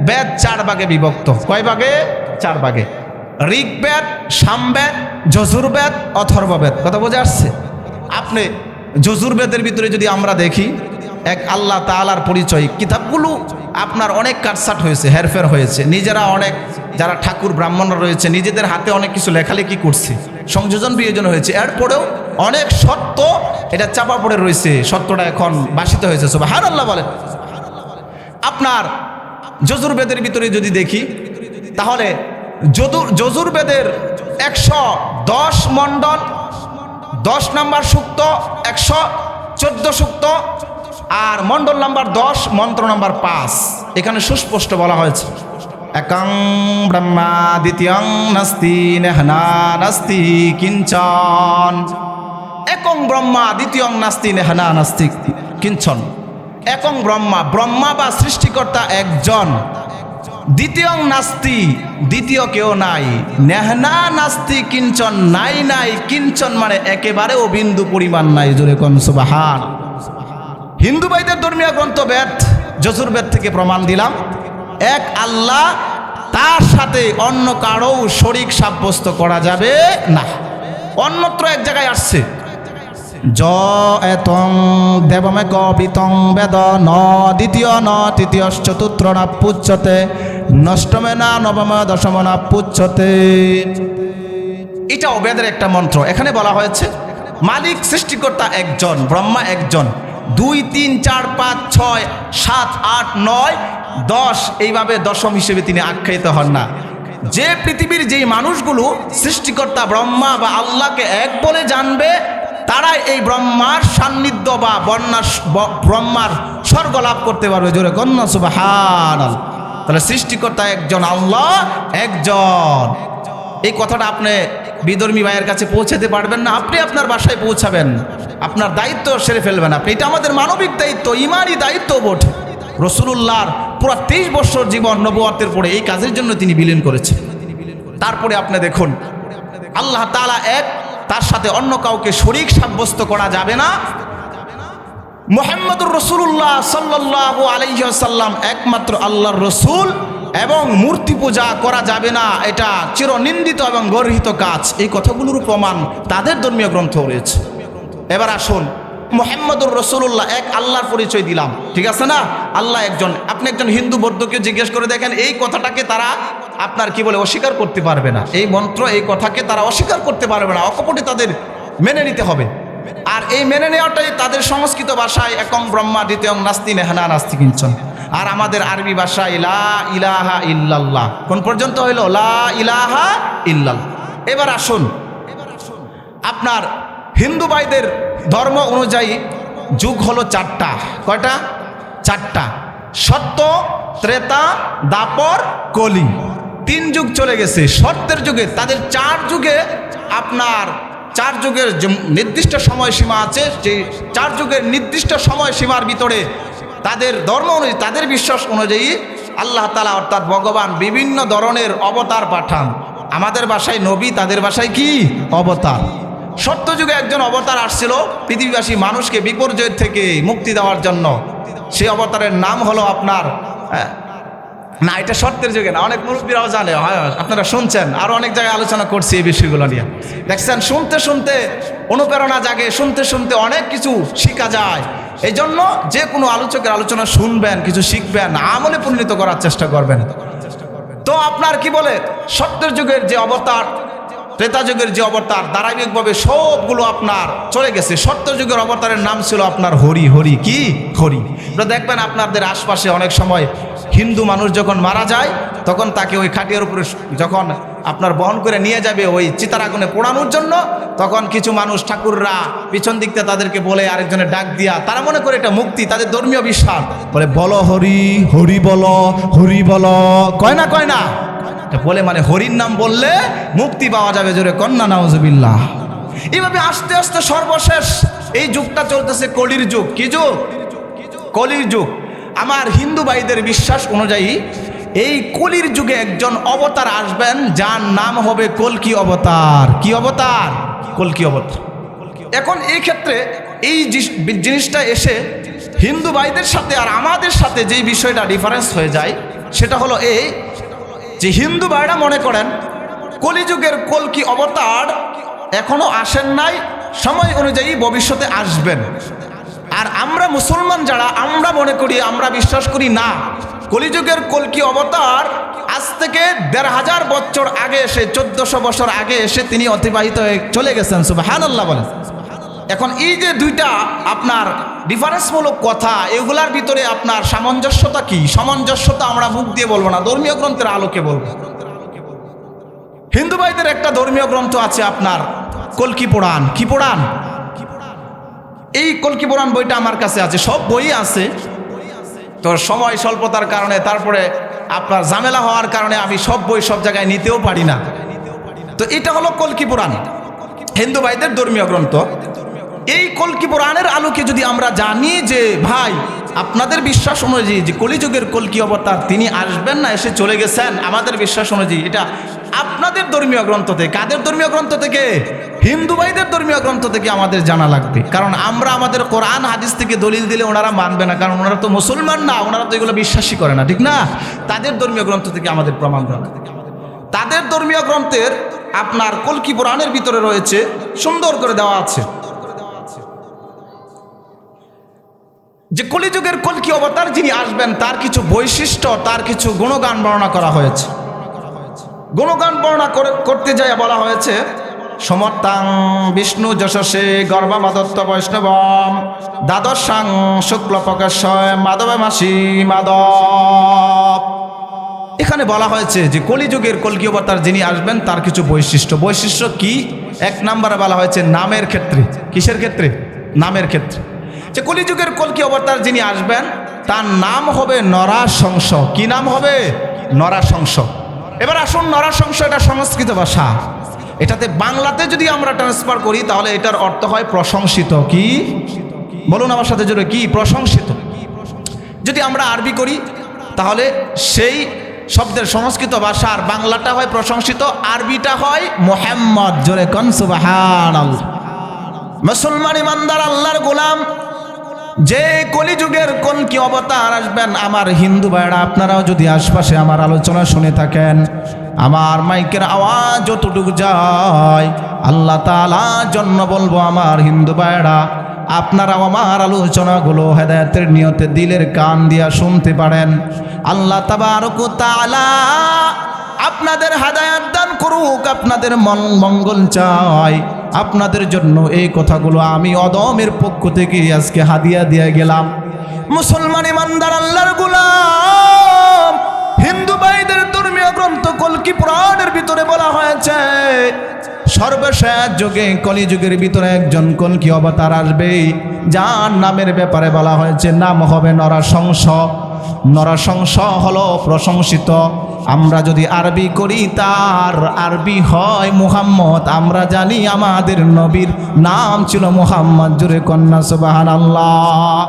বেদ 4 ভাগে বিভক্ত। কয় ভাগে? 4 ভাগে। ঋগ্বেদ, সামবেদ, যজুর্বেদ, অথর্ববেদ। কথা বোঝা আসছে? আপনি যজুর্বেদের ভিতরে যদি আমরা দেখি, এক আল্লাহ তাআলার পরিচয়। কিতাবগুলো আপনার অনেক কাটসাট হয়েছে, হেরফের হয়েছে। নিজেরা অনেক, যারা ঠাকুর ব্রাহ্মণরা রয়েছে, নিজেদের হাতে অনেক কিছু লেখালেখি করছে, সংযোজন বিয়োজন হয়েছে। এরপরেও অনেক সত্য এটা চাপা পড়ে রয়েছে, সত্যটা এখন বাসিত হয়েছে। সুবহানাল্লাহ বলেন। আপনার যজুর্বেদের ভিতরে যদি দেখি, তাহলে যজুর্বেদের 110 মণ্ডল, 10 নম্বর সূক্ত, 114 সূক্ত, আর মণ্ডল নাম্বার 10, মন্ত্র নাম্বার 5। এখানে সুস্পষ্ট বলা হয়েছে, একং ব্রহ্মা দ্বিতীয়ং নাস্তি নেহনা নাস্তি কিঞ্চন। একং ব্রহ্মা দ্বিতীয়ং নাস্তি নেহনা নাস্তি কিঞ্চন। একং ব্রহ্মা, ব্রহ্মা বা সৃষ্টিকর্তা একজন। দ্বিতীয়ং নাস্তি, দ্বিতীয় কেউ নাই। নেহনা নাস্তি কিঞ্চন, নাই নাই। কিঞ্চন মানে একেবারেও বিন্দু পরিমাণ নাই। জোরে কোন সুবহান। হিন্দু ভাইদের ধর্মীয় গ্রন্থ বেদ, যজুর্বেদ থেকে প্রমাণ দিলাম, এক আল্লাহ, তার সাথে অন্য কারো শরীক সাব্যস্ত করা যাবে না। অন্যত্র এক জায়গায় আসছে, য এতং দেবমে কবিতং বেদ ন দ্বিতীয় ন তৃতীয় চতুর্থ না পুচ্ছতে নষ্টমে না নবম দশম না পুচ্ছতে। এটাও বেদের একটা মন্ত্র। এখানে বলা হয়েছে মালিক সৃষ্টিকর্তা একজন, ব্রহ্মা একজন। 2 3 4 5 6 7 8 9 10 এইভাবে দশম হিসেবে তিনি আখ্যায়িত হন না। যে পৃথিবীর যেই মানুষগুলো সৃষ্টিকর্তা ব্রহ্মা বা আল্লাহকে এক বলে জানবে, তারাই এই ব্রহ্মার সান্নিধ্য বা ব্রহ্মার স্বর্গ লাভ করতে পারবে। জোরে কন্যা সুবহানাল্লাহ। তাহলে সৃষ্টিকর্তা একজন, আল্লাহ একজন। এই কথাটা আপনি বিধর্মী ভাইয়ের কাছে পৌঁছাতে পারবেন না, আপনি আপনার বাসায় পৌঁছাবেন, আপনার দায়িত্ব সেরে ফেলবেন আপনি। এটা আমাদের মানবিক দায়িত্ব, ইমানি দায়িত্ব বটে। রসুলুল্লাহর পুরো 23 বছর জীবন নবুয়তের পরে এই কাজের জন্য তিনি বিলীন করেছেন। তারপরে আপনি দেখুন, আল্লাহ তাআলা এক, তার সাথে অন্য কাউকে শরীক সাব্যস্ত করা যাবে না। মুহাম্মদুর রাসূলুল্লাহ সাল্লাল্লাহু আলাইহি ওয়াসাল্লাম একমাত্র আল্লাহর রসুল, এবং মূর্তি পূজা করা যাবে না, এটা চিরনিন্দিত এবং গর্হিত কাজ। এই কথাগুলোর প্রমাণ তাদের ধর্মীয় গ্রন্থ রয়েছে। এবার আসুন, মুহাম্মদুর রাসূলুল্লাহ এক, আল্লাহর পরিচয় দিলাম, ঠিক আছে না? আল্লাহ একজন। আপনি একজন হিন্দু বৌদ্ধকে জিজ্ঞেস করে দেখেন, এই কথাটাকে তারা আপনার কি বলে অস্বীকার করতে পারবে না। এই মন্ত্র, এই কথাকে তারা অস্বীকার করতে পারবে না, অকপটে তাদের মেনে নিতে হবে। আর এই মেনে নেওয়াটাই তাদের সংস্কৃত ভাষায় একং ব্রহ্মা দ্বিতীয়ং নাস্তি নেহানা নাস্তি কিঞ্চন। আর আমাদের আরবি ভাষায় লা ইলাহা ইল্লাল্লাহ। কোন পর্যন্ত হইল? লা ইলাহা ইল্লাল্লাহ। এবার আসুন, আপনার হিন্দু ভাইদের ধর্ম অনুযায়ী যুগ হলো 4টা। কয়টা? 4টা। সত্য, ত্রেতা, দ্বাপর, কলি। 3 যুগ চলে গেছে। সত্যের যুগে তাদের 4 যুগে, আপনার 4 যুগের নির্দিষ্ট সময়সীমা আছে। সেই 4 যুগের নির্দিষ্ট সময়সীমার ভিতরে তাদের ধর্ম অনুযায়ী, তাদের বিশ্বাস অনুযায়ী আল্লাহ তাআলা অর্থাৎ ভগবান বিভিন্ন ধরনের অবতার পাঠান। আমাদের ভাষায় নবী, তাদের ভাষায় কি? অবতার। সত্যযুগে একজন অবতার আসছিল পৃথিবীবাসী মানুষকে বিপর্যয় থেকে মুক্তি দেওয়ার জন্য। সেই অবতারের নাম হলো আপনার, না এটা সত্যের যুগে না, অনেক মুরব্বীরাও জানে, আপনারা শুনছেন, আরো অনেক জায়গায় আলোচনা করছি এই বিষয়গুলো নিয়ে। দেখছেন, শুনতে শুনতে অনুপ্রেরণা জাগে, শুনতে শুনতে অনেক কিছু শিখা যায়। এই জন্য যে কোনো আলোচকের আলোচনা শুনবেন, কিছু শিখবেন, আমলে পরিণত করার চেষ্টা করবেন। তো আপনার কি বলে, সত্যের যুগের যে অবতার, ত্রেতা যুগের যে অবতার, ধারাবাহিকভাবে সবগুলো আপনার চলে গেছে। সত্য যুগের অবতারের নাম ছিল আপনার হরি। হরি কি? হরি। দেখবেন আপনাদের আশপাশে অনেক সময় হিন্দু মানুষ যখন মারা যায়, তখন তাকে ওই খাটিয়ার উপরে যখন আপনার বহন করে নিয়ে যাবে ওই চিতার আগুনে পোড়ানোর জন্য, তখন কিছু মানুষ ঠাকুররা পিছন দিকতে তাদেরকে বলে, আরেকজনের ডাক দিয়া, তারা মনে করে এটা মুক্তি, তাদের ধর্মীয় বিশ্বাস। বলে বলো হরি, হরি বলো, হরি বলো, কয় না, কয় না বলে, মানে হরির নাম বললে মুক্তি পাওয়া যাবে। জোরে কন্যা নাউজুবিল্লাহ। এইভাবে আস্তে আস্তে সর্বশেষ এই যুগটা চলতেছে কলির যুগ। কি যুগ? কলির যুগ। আমার হিন্দু ভাইদের বিশ্বাস অনুযায়ী এই কলির যুগে একজন অবতার আসবেন, যার নাম হবে কল্কি অবতার। কি অবতার? কল্কি অবতার। এখন এই ক্ষেত্রে এই জিনিসটা এসে হিন্দু ভাইদের সাথে আর আমাদের সাথে যেই বিষয়টা ডিফারেন্স হয়ে যায়, সেটা হলো এই যে হিন্দু ভাইরা মনে করেন কলিযুগের কল্কি অবতার এখনো আসেন নাই, সময় অনুযায়ী ভবিষ্যতে আসবেন। আর আমরা মুসলমান যারা, আমরা মনে করি, আমরা বিশ্বাস করি না, কলিযুগের কল্কি অবতার আজ থেকে ১৫০০ বছর আগে এসে, ১৪০০ বছর আগে এসে তিনি অতিবাহিত হয়ে চলে গেছেন। সুবহানাল্লাহ বলেন। এখন এই যে দুইটা আপনার ডিফারেন্সমূলক কথা, এগুলার ভিতরে আপনার সামঞ্জস্যতা কি? সামঞ্জস্যতা আমরা মুখ দিয়ে বলবো না, ধর্মীয় গ্রন্থের আলোকে বলবো। হিন্দু ভাইদের একটা ধর্মীয় গ্রন্থ আছে আপনার কল্কি পুরাণ। কি পুরাণ? এই কল্কি পুরাণ বইটা আমার কাছে আছে, সব বই আছে। তো সময় স্বল্পতার কারণে, তারপরে আপনার ঝামেলা হওয়ার কারণে আমি সব বই সব জায়গায় নিতেও পারি না। তো এটা হলো কল্কি পুরাণ, হিন্দু ভাইদের ধর্মীয় গ্রন্থ। এই কল্কি পুরাণের আলোকে যদি আমরা জানি যে ভাই আপনাদের বিশ্বাস অনুযায়ী যে কলিযুগের কল্কি অবতার তিনি আসবেন না, এসে চলে গেছেন, আমাদের বিশ্বাস অনুযায়ী এটা আপনাদের ধর্মীয় গ্রন্থ থেকে। কাদের ধর্মীয় গ্রন্থ থেকে? হিন্দু ভাইদের ধর্মীয় গ্রন্থ থেকে আমাদের জানা লাগবে। কারণ আমরা আমাদের কোরআন হাদিস থেকে দলিল দিলে ওনারা মানবে না, কারণ ওনারা তো মুসলমান না, ওনারা তো এগুলো বিশ্বাসই করে না, ঠিক না? তাদের ধর্মীয় গ্রন্থ থেকে আমাদের প্রমাণ দেওয়া। তাদের ধর্মীয় গ্রন্থের আপনার কল্কি পুরাণের ভিতরে রয়েছে, সুন্দর করে দেওয়া আছে যে কলিযুগের কল্কি অবতার যিনি আসবেন তার কিছু বৈশিষ্ট্য, তার কিছু গুণগান বর্ণনা করা হয়েছে। গুণগান বর্ণনা করতে যায় বলা হয়েছে, সমর্তাং বিষ্ণু যশসে গর্ভামাদত্ত বৈষ্ণবম দ্বাদশাং শুক্ল প্রকাশয় মাধবে মাসি মাধব। এখানে বলা হয়েছে যে কলিযুগের কল্কি অবতার যিনি আসবেন তার কিছু বৈশিষ্ট্য কি? এক নম্বরে বলা হয়েছে নামের ক্ষেত্রে। কিসের ক্ষেত্রে? নামের ক্ষেত্রে। যে কলিযুগের কল্কি অবতার যিনি আসবেন তার নাম হবে নরাশংস। কি নাম হবে? নরাশংস। এবার আসুন, নরাশংস এটা সংস্কৃত ভাষা, এটাতে বাংলাতে যদি আমরা ট্রান্সফার করি তাহলে এটার অর্থ হয় প্রশংসিত। কি বলুন আমার সাথে জোরে, কি? প্রশংসিত। যদি আমরা আরবি করি তাহলে সেই শব্দের সংস্কৃত ভাষা আর বাংলাটা হয় প্রশংসিত, আরবিটা হয় মুহাম্মদ। জোরে কোন সুবহানাল্লাহ। মুসলমান ইমানদার আল্লাহর গোলাম, যে কলিযুগের কল্কি অবতার আসবেন, আমার হিন্দু ভাইরা আপনারাও যদি আশপাশে আমার আলোচনা শুনে থাকেন, আমার মাইকের আওয়াজ যতটুকু যায় আল্লাহ তাআলার জন্য বলবো, আমার হিন্দু ভাইরা আপনারাও আমার আলোচনাগুলো হেদায়েতের নিয়তে দিলের কান দিয়া শুনতে পারেন। আল্লাহ তাবারক ওয়া তাআলা আপনাদের হেদায়েত দান করুক, আপনাদের মঙ্গল চাই। আপনাদের জন্য এই কথাগুলো আমি অদমের পক্ষ থেকে আজকে হাদিয়া দিয়ে গেলাম। মুসলমান ইমানদার আল্লাহর গোলাম, হিন্দু ভাইদের ধর্মীয় গ্রন্থ কল্কি পুরাণের ভিতরে বলা হয়েছে সর্বশেষ যুগে কলিযুগের ভিতরে একজন কল্কি অবতার আসবে, যার নামের ব্যাপারে বলা হয়েছে নাম হবে নরাশংস। নরাশংস হলো প্রশংসিত। আমরা যদি আরবি করি তার আরবি হয় মুহাম্মদ। আমরা জানি আমাদের নবীর নাম ছিল মুহাম্মদ। জোরে কন্যা সুবহানাল্লাহ।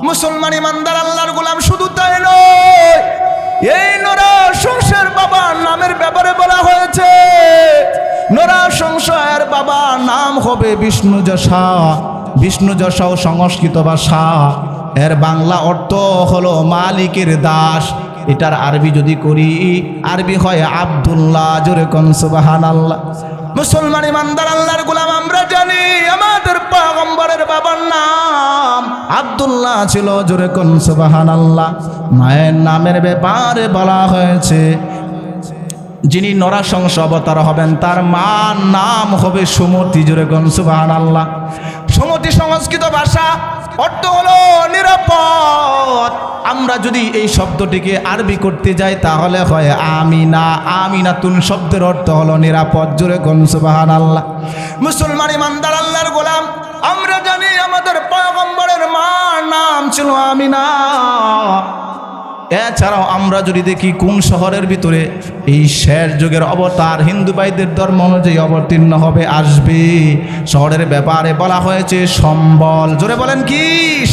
মুসলমান ইমানদার আল্লাহর গোলাম, শুধু তাই নয়, এই নরাশংসের বাবার নামের ব্যাপারে বলা হয়েছে নরাশংসের বাবার নাম হবে বিষ্ণুযশা। বিষ্ণুযশাও সংস্কৃত ভাষা, এর বাংলা অর্থ হলো মালিকের দাস। এটার আরবি যদি করি, আরবি হয় আব্দুল্লাহ। জোরে কোন সুবহানাল্লাহ। মুসলমান ইমানদার আল্লাহর গোলাম, আমরা জানি আমাদের পয়গম্বরের বাবার নাম আব্দুল্লাহ ছিল। জোরে কোন সুবহানাল্লাহ। মায়ের নামের ব্যাপারে বলা হয়েছে যিনি নরাশংস অবতার হবেন তার মার নাম হবে সুমতি। জোরে কোন সুবহানাল্লাহ। সুমতি সংস্কৃত ভাষা, অর্থ হলো নিরাপদ। আমরা যদি এই শব্দটিকে আরবি করতে যাই তাহলে হয় আমিনা। আমিনাতুন শব্দের অর্থ হলো নিরাপদ। জোরে কোন সুবহানাল্লাহ। মুসলমান ইমানদার আল্লাহর গোলাম, আমরা জানি আমাদের পয়গম্বরের মার নাম ছিল আমিনা। এছাড়াও আমরা যদি দেখি কোন শহরের ভিতরে এই শেষ যুগের অবতার হিন্দু ভাইদের ধর্ম অনুযায়ী অবতীর্ণ হবে, আসবে, শহরের ব্যাপারে বলা হয়েছে সম্বল। জোরে বলেন, কি?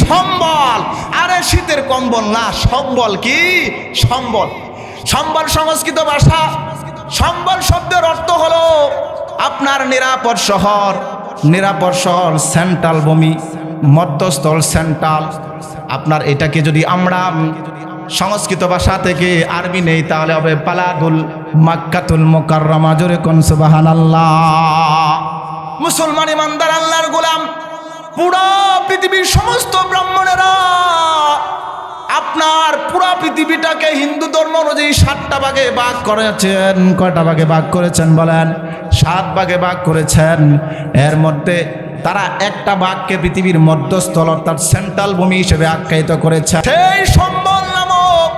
সম্বল। আরে শীতের কম্বল না, সম্বল। কি? সম্বল। সম্বল সংস্কৃত ভাষা। সম্বল শব্দের অর্থ হলো আপনার নিরাপদ শহর। নিরাপদ শহর, সেন্ট্রাল ভূমি, মধ্যস্থল, সেন্ট্রাল। আপনার এটাকে যদি আমরা সংস্কৃত ভাষা থেকে আরবি নেই তাহলে হবে পালাদুল মাক্কাতুল মুকাররমা। জোরে কোন সুবহানাল্লাহ। মুসলমান ইমানদার আল্লাহর গোলাম, পুরা পৃথিবীর সমস্ত ব্রাহ্মণেরা আপনার পুরা পৃথিবীটাকে হিন্দু ধর্ম অনুযায়ী 7টা ভাগে ভাগ করেছেন। কয়টা ভাগে ভাগ করেছেন বলেন? 7 ভাগে ভাগ করেছেন। এর মধ্যে তারা একটা ভাগকে পৃথিবীর মধ্যস্থল অর্থাৎ সেন্ট্রাল ভূমি হিসেবে আখ্যায়িত করেছে। সেই সম্বল নামক,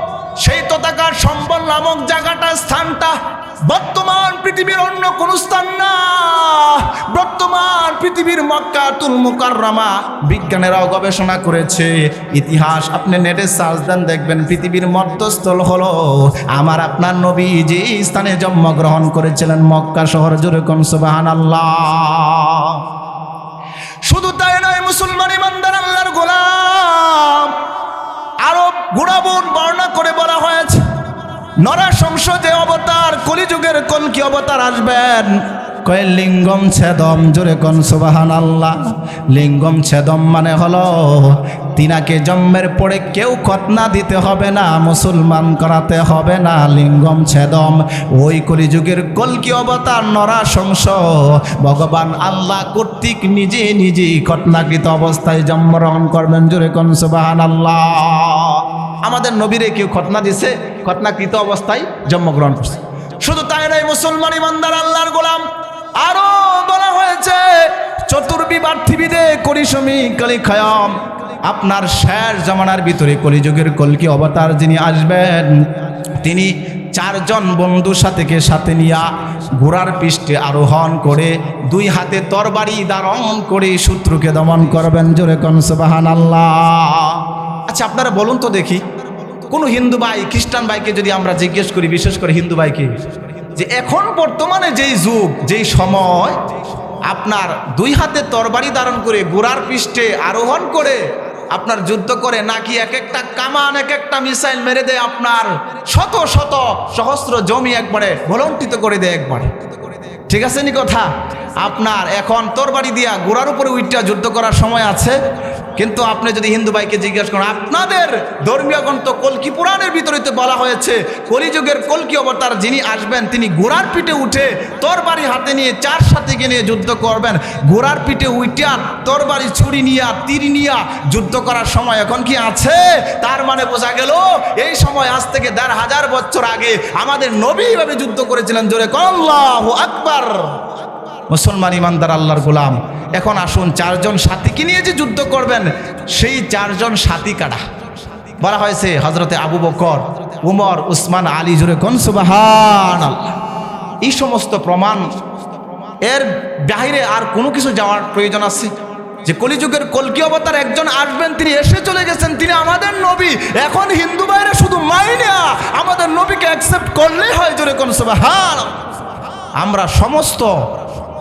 সেই তথাকার সম্বল নামক জায়গাটা, স্থানটা বর্তমান পৃথিবীর অন্য কোন স্থান না। বর্তমান পৃথিবীর মক্কাতুল মুকাররমা বিজ্ঞানীরাও গবেষণা করেছে। ইতিহাস আপনি নেটে সার্চ দেন, দেখবেন পৃথিবীর মধ্যস্থল হলো আমার আপনার নবী যে স্থানে জন্মগ্রহণ করেছিলেন, মক্কা শহর। জোরে কোন সুবহানাল্লাহ। শুধু তাই নয়, মুসলমান ইমানদার আল্লাহর গোলাম, আরব গুণাগুণ বর্ণনা করে বলা হয়েছে নরাশংস যে অবতার কলিযুগের কল্কি অবতার আসবেন, কয় লিঙ্গম ছেদম। জোরে কোন সুবহানাল্লাহ। লিঙ্গম ছেদম মানে হলো তিনাকে জন্মের পরে কেউ খতনা দিতে হবে না, মুসলমান করাতে হবে না। লিঙ্গম ছেদম, ওই কলিযুগের কল্কি অবতার নরাশংস ভগবান আল্লাহ কর্তৃক নিজে নিজেই খতনাকৃত অবস্থায় জন্মগ্রহণ করবেন। জোরে কোন সুবহানাল্লাহ। আমাদের নবীরে কেউ খতনা দিছে, খতনাকৃত অবস্থায় জন্মগ্রহণ করছে। শুধু তাই নয়, মুসলমান ইমানদার আল্লাহর গোলাম, আরো বলা হয়েছে চতুর্বিবার্থীবিদে করিসমী কালিখায়াম। আপনার শেষ জামানার ভিতরে কলিযুগের কল্কি অবতার যিনি আসবেন তিনি চারজন বন্ধু সাথীকে সাথে নিয়া ঘোড়ার পৃষ্ঠে আরোহণ করে 2 হাতে তরবারি ধারণ করে শত্রুকে দমন করবেন। জোরে কোন সুবহানাল্লাহ। আচ্ছা আপনারা বলুন তো দেখি, কোন হিন্দু ভাই খ্রিস্টান ভাইকে যদি আমরা জিজ্ঞেস করি, বিশেষ করে হিন্দু ভাইকে, যে এখন বর্তমানে যেই যুগ যেই সময় আপনার 2 হাতে তরবারি ধারণ করে ঘোড়ার পৃষ্ঠে আরোহণ করে আপনার যুদ্ধ করে, নাকি এক একটা কামান এক একটা মিসাইল মেরে দেয়, আপনার শত শত সহস্র জমি একবারে ভলন্টিত করে দেয় একবারে, ঠিক আছে নি কথা? আপনার এখন তরবারি দিয়া ঘোড়ার উপরে উইটা যুদ্ধ করার সময় আছে? কিন্তু আপনি যদি হিন্দু ভাইকে জিজ্ঞাসা করেন, আপনাদের ধর্মীয় গ্রন্থ কল্কি পুরাণের ভিতরেতে বলা হয়েছে কলিযুগের কল্কি অবতার যিনি আসবেন তিনি ঘোড়ার পিঠে উঠে তরবারি হাতে নিয়ে 4 সাথীকে নিয়ে যুদ্ধ করবেন। ঘোড়ার পিঠে উইটা তরবারি ছুরি নিয়া তীর নিয়া যুদ্ধ করার সময় এখন কি আছে? তার মানে বোঝা গেল এই সময় আজ থেকে 1500 বছর আগে আমাদের নবী এইভাবে যুদ্ধ করেছিলেন। জোরে আল্লাহু আকবার। মুসলমান ইমানদার আল্লাহর গোলাম, এখন আসুন 4 জন সাথীকে নিয়ে যে যুদ্ধ করবেন, সেই 4 জন সাথী কারা? বলা হয়েছে হযরতে আবু বকর, উমর, উসমান, আলী। জোরে কোন সুবহানাল্লাহ। এই সমস্ত প্রমাণ এর বাইরে আর কোনো কিছু যাওয়ার প্রয়োজন আছে? যে কলিযুগের কল্কি অবতার একজন আসবেন, তিনি এসে চলে গেছেন, তিনি আমাদের নবী। এখন হিন্দু ভাইরা শুধু মাইনা আমাদের নবীকে অ্যাকসেপ্ট করলেই হয়। জোরে কোন সুবহানাল্লাহ। আমরা সমস্ত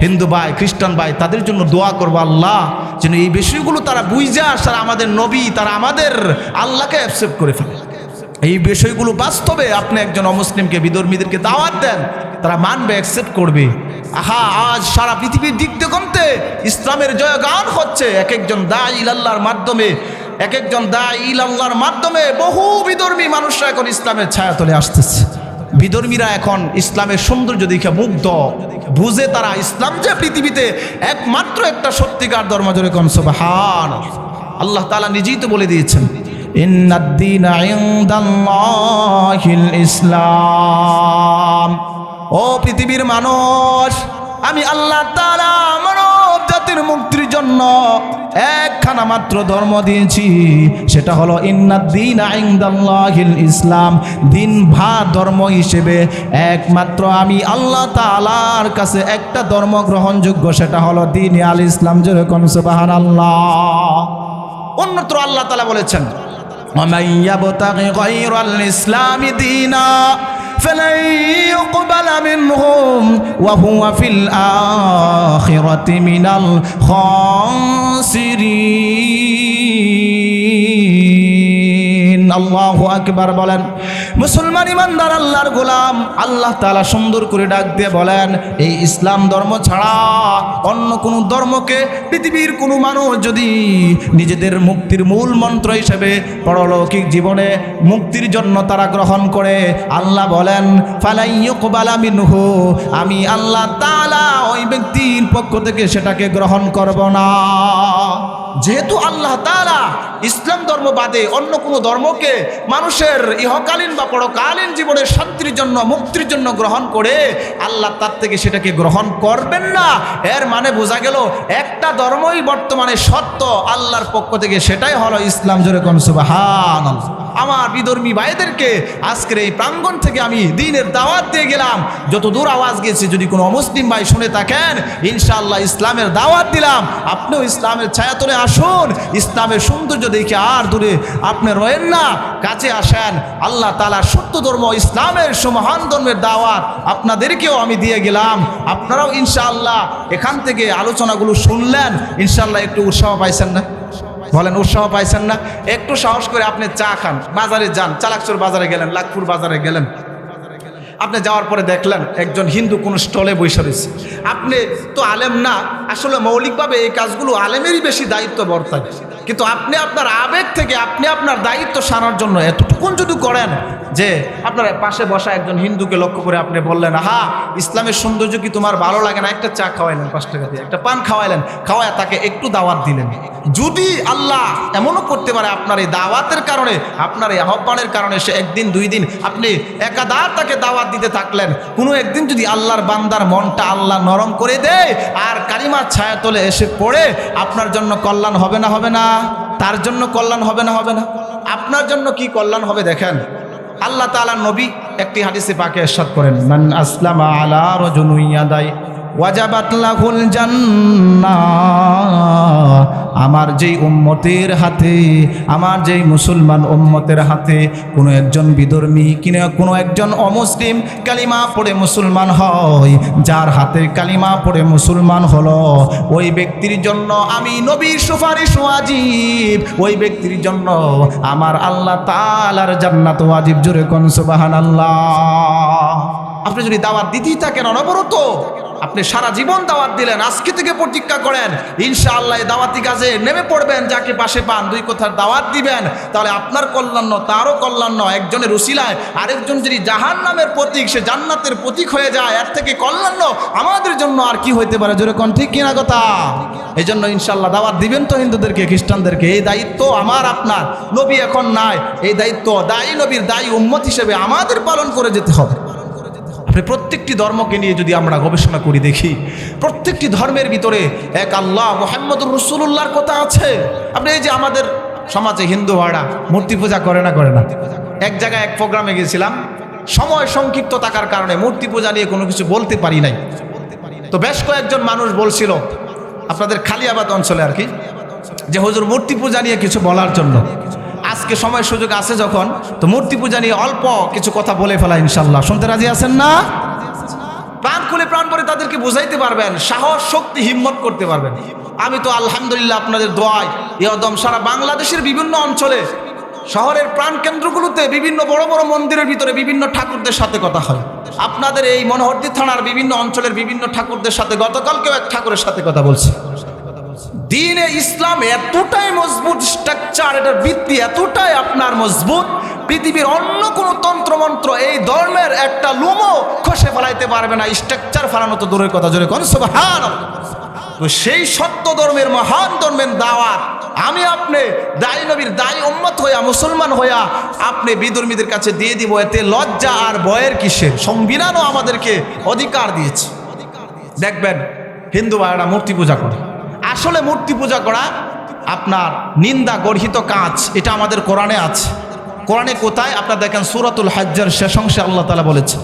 হিন্দু ভাই খ্রিস্টান ভাই তাদের জন্য দোয়া করবো, আল্লাহ যেন এই বিষয়গুলো তারা বুঝে আসার আমাদের নবী তারা আমাদের আল্লাহকে অ্যাকসেপ্ট করে ফেলে। এই বিষয়গুলো বাস্তবে আপনি একজন অমুসলিমকে বিধর্মীদেরকে দাওয়াত দেন, তারা মানবে, অ্যাকসেপ্ট করবে। আহা, আজ সারা পৃথিবীর দিক দিগন্তে ইসলামের জয়গান হচ্ছে। এক একজন দাঈ ইলাল্লাহর মাধ্যমে, এক একজন দাঈ ইলাল্লাহর মাধ্যমে বহু বিধর্মী মানুষরা এখন ইসলামের ছায়াতলে আসতেছে। বিধর্মীরা এখন ইসলামের সৌন্দর্য দেখে মুগ্ধ, বুঝে তারা ইসলাম যে পৃথিবীতে একমাত্র একটা সত্যিকার ধর্ম। জোরে কোন সুবহানাল্লাহ। আল্লাহ তাআলা নিজেই তো বলে দিয়েছেন, ইন্নাদ-দীনা ইনদাল্লাহিল ইসলাম। ও পৃথিবীর মানুষ, আমি আল্লাহ তাআলা মানব জাতির মুক্তির জন্য একখানা মাত্র ধর্ম দিয়েছি, সেটা হলো ইন্নাদ-দীনা ইনদাল্লাহিল ইসলাম। দিন ভা ধর্ম হিসেবে একমাত্র আমি আল্লাহ তাআলার কাছে একটা ধর্ম গ্রহণযোগ্য, সেটা হলো দ্বীন আল ইসলাম। জোরে কোন সুবহানাল্লাহ। অন্যত্র আল্লাহ তাআলা বলেছেন, ওয়ামান ইয়াবতাগি গায়রাল ইসলামি দীনা فلن يقبل منهم وهو في الآخرة من الخاسرين। আল্লাহু আকবার বলেন। মুসলমান ইমানদার আল্লাহর গোলাম, আল্লাহ তাআলা সুন্দর করে ডাক দিয়ে বলেন, এই ইসলাম ধর্ম ছাড়া অন্য কোনো ধর্মকে পৃথিবীর কোনো মানুষ যদি নিজেদের মুক্তির মূল মন্ত্র হিসেবে পরলৌকিক জীবনে মুক্তির জন্য তারা গ্রহণ করে, আল্লাহ বলেন ফালাই ইউকবালা মিনহু, আমি আল্লাহ তাআলা ওই ব্যক্তির পক্ষ থেকে সেটাকে গ্রহণ করব না। যেহেতু আল্লাহ তাআলা ইসলাম ধর্ম বাদে অন্য কোনো ধর্মকে মানুষের ইহকালীন বা পরকালীন জীবনের শান্তির জন্য মুক্তির জন্য গ্রহণ করে, আল্লাহ তার থেকে সেটাকে গ্রহণ করবেন না। এর মানে বোঝা গেল একটা ধর্মই বর্তমানে সত্য আল্লাহর পক্ষ থেকে, সেটাই হলো ইসলাম। জোরে কোন সুবহানাল্লাহ। আমার বিধর্মী ভাইদেরকে আজকের এই প্রাঙ্গণ থেকে আমি দ্বীনের দাওয়াত দিয়ে গেলাম। যত দূর আওয়াজ গেছে যদি কোনো অমুসলিম ভাই শুনে থাকেন, ইনশাআল্লাহ ইসলামের দাওয়াত দিলাম। আপনিও ইসলামের ছায়াতলে আসুন, ইসলামের সৌন্দর্য দেখে আর দূরে আপনি রয়েন না, কাছে আসেন। আল্লাহ তাআলার সত্য ধর্ম ইসলামের সুমহান ধর্মের দাওয়াত আপনাদেরকেও আমি দিয়ে গেলাম। আপনারাও ইনশাআল্লাহ এখান থেকে আলোচনাগুলো শুনলেন, ইনশাআল্লাহ একটু উৎসাহ পাইছেন না? বলেন, উৎসাহ পাইছেন না? একটু সাহস করে আপনি চা খান, বাজারে যান, চালাকচর বাজারে গেলেন, লাখপুর বাজারে গেলেন, আপনি যাওয়ার পরে দেখলেন একজন হিন্দু কোন স্টলে বসে রয়েছে। আপনি তো আলেম না, আসলে মৌলিকভাবে এই কাজগুলো আলেমেরই বেশি দায়িত্ব বর্তায়, কিন্তু আপনি আপনার আবেগ থেকে আপনি আপনার দায়িত্ব সারার জন্য এতটুকুন যদি করেন যে আপনার পাশে বসা একজন হিন্দুকে লক্ষ্য করে আপনি বললেন, আহা ইসলামের সৌন্দর্য কি তোমার ভালো লাগে না? একটা চা খাওয়াইলেন 5 টাকা দিয়ে, একটা পান খাওয়াইলেন, খাওয়ায় তাকে একটু দাওয়াত দিলেন। যদি আল্লাহ এমনও করতে পারে আপনার এই দাওয়াতের কারণে, আপনার এই আহ্বানের কারণে সে একদিন 2 দিন আপনি একাধার তাকে দাওয়াত দিতে থাকলেন, কোনো একদিন যদি আল্লাহর বান্দার মনটা আল্লাহ নরম করে দেয় আর কালিমার ছায়াতলে এসে পড়ে, আপনার জন্য কল্যাণ হবে না? হবে না? তার জন্য কল্যাণ হবে না? হবে না? আপনার জন্য কি কল্যাণ হবে দেখেন। আল্লাহ তাআলা নবী একটি হাদিসে পাকে ইরশাদ করেন, মান আসলামা আলা রাজুলিন ইয়াদাই ওয়াজাবাত লাহুল জান্নাহ। আমার যেই উম্মতের হাতে, আমার যেই মুসলমান উম্মতের হাতে কোনো একজন বিধর্মী কিনা কোনো একজন অমুসলিম কালিমা পড়ে মুসলমান হয়, যার হাতে কালিমা পড়ে মুসলমান হলো, ওই ব্যক্তির জন্য আমি নবীর সুপারিশ ওয়াজিব, ওই ব্যক্তির জন্য আমার আল্লাহ তাআলার জান্নাত ওয়াজিব। জোরে কোন সুবহানাল্লাহ। আপনি যদি দাওয়াত দিতেই থাকেন অনবরত, আপনি সারা জীবন দাওয়াত দিলেন, আজকে থেকে প্রতিজ্ঞা করেন ইনশাআল্লাহ দাওয়াতি কাজে নেমে পড়বেন, যাকে পাশে পান দুই কথার দাওয়াত দিবেন, তাহলে আপনার কল্যাণ তারও কল্যাণ। একজনের উসিলায় আরেকজন যদি জাহান্নামের প্রতীক সে জান্নাতের প্রতীক হয়ে যায়, এর থেকে কল্যাণ আমাদের জন্য আর কি হইতে পারে? জোরে কোন ঠিক কিনা কথা? এই জন্য ইনশাআল্লাহ দাওয়াত দিবেন তো হিন্দুদেরকে, খ্রিস্টানদেরকে। এই দায়িত্ব আমার আপনার, নবী এখন নাই, এই দায়িত্ব দায়ী নবীর দায়ী উম্মত হিসেবে আমাদের পালন করে যেতে হবে। প্রত্যেকটি ধর্মকে নিয়ে যদি আমরা গবেষণা করি, দেখি প্রত্যেকটি ধর্মের ভিতরে এক আল্লাহ মুহাম্মদুর রাসূলুল্লাহর কথা আছে। আপনি এই যে আমাদের সমাজে হিন্দু ভাড়া মূর্তি পূজা করে না? এক জায়গায় এক প্রোগ্রামে গেছিলাম, সময় সংক্ষিপ্ত থাকার কারণে মূর্তি পূজা নিয়ে কোনো কিছু বলতে পারি নাই। তো বেশ কয়েকজন মানুষ বলছিল আপনাদের খালিয়াবাদ অঞ্চলে আর কি, যে হুজুর মূর্তি পূজা নিয়ে কিছু বলার জন্য। আজকে সময় সুযোগ আছে যখন, তো মূর্তি পূজা নিয়ে অল্প কিছু কথা বলে ফেলা ইনশাল্লাহ। শুনতে রাজি আছেন না? প্রাণ খুলে প্রাণ ভরে তাদেরকে বুঝাইতে পারবেন, সাহস শক্তি হিম্মত করতে পারবেন। আমি তো আলহামদুলিল্লাহ আপনাদের দোয়ায় ইয়দম সারা বাংলাদেশের বিভিন্ন অঞ্চলে শহরের প্রাণ কেন্দ্রগুলোতে বিভিন্ন বড় বড় মন্দিরের ভিতরে বিভিন্ন ঠাকুরদের সাথে কথা হয়। আপনাদের এই মনোহরদী থানার বিভিন্ন অঞ্চলের বিভিন্ন ঠাকুরদের সাথে গতকালকেও এক ঠাকুরের সাথে কথা বলছি। দ্বীনে ইসলাম এতটাই মজবুত স্ট্রাকচার, এটার ভিত্তি এতটাই আপনার মজবুত, পৃথিবীর অন্য কোনো তন্ত্রমন্ত্র এই ধর্মের একটা লুমো খসে ফেলাইতে পারবে না। স্ট্রাকচার ফেলানো তো দূরের কথা, জোরে কোন সুবহানাল্লাহ। তো সেই সত্য ধর্মের মহান ধর্মের দাওয়াত আমি আপনি দায়ী নবীর দায়ী উম্মত হইয়া মুসলমান হইয়া আপনি বিধর্মীদের কাছে দিয়ে দিব, এতে লজ্জা আর ভয়ের কিসের? সংবিধানও আমাদেরকে অধিকার দিয়েছে। দেখবেন হিন্দু ভাইরা মূর্তি পূজা করে, আসলে মূর্তি পূজা করা আপনার নিন্দা গর্হিত কাজ, এটা আমাদের কোরআনে আছে। কোরআনে কোথায়? আপনার দেখেন সূরাতুল হজ্জের শেষ অংশে আল্লাহ তাআলা বলেছে,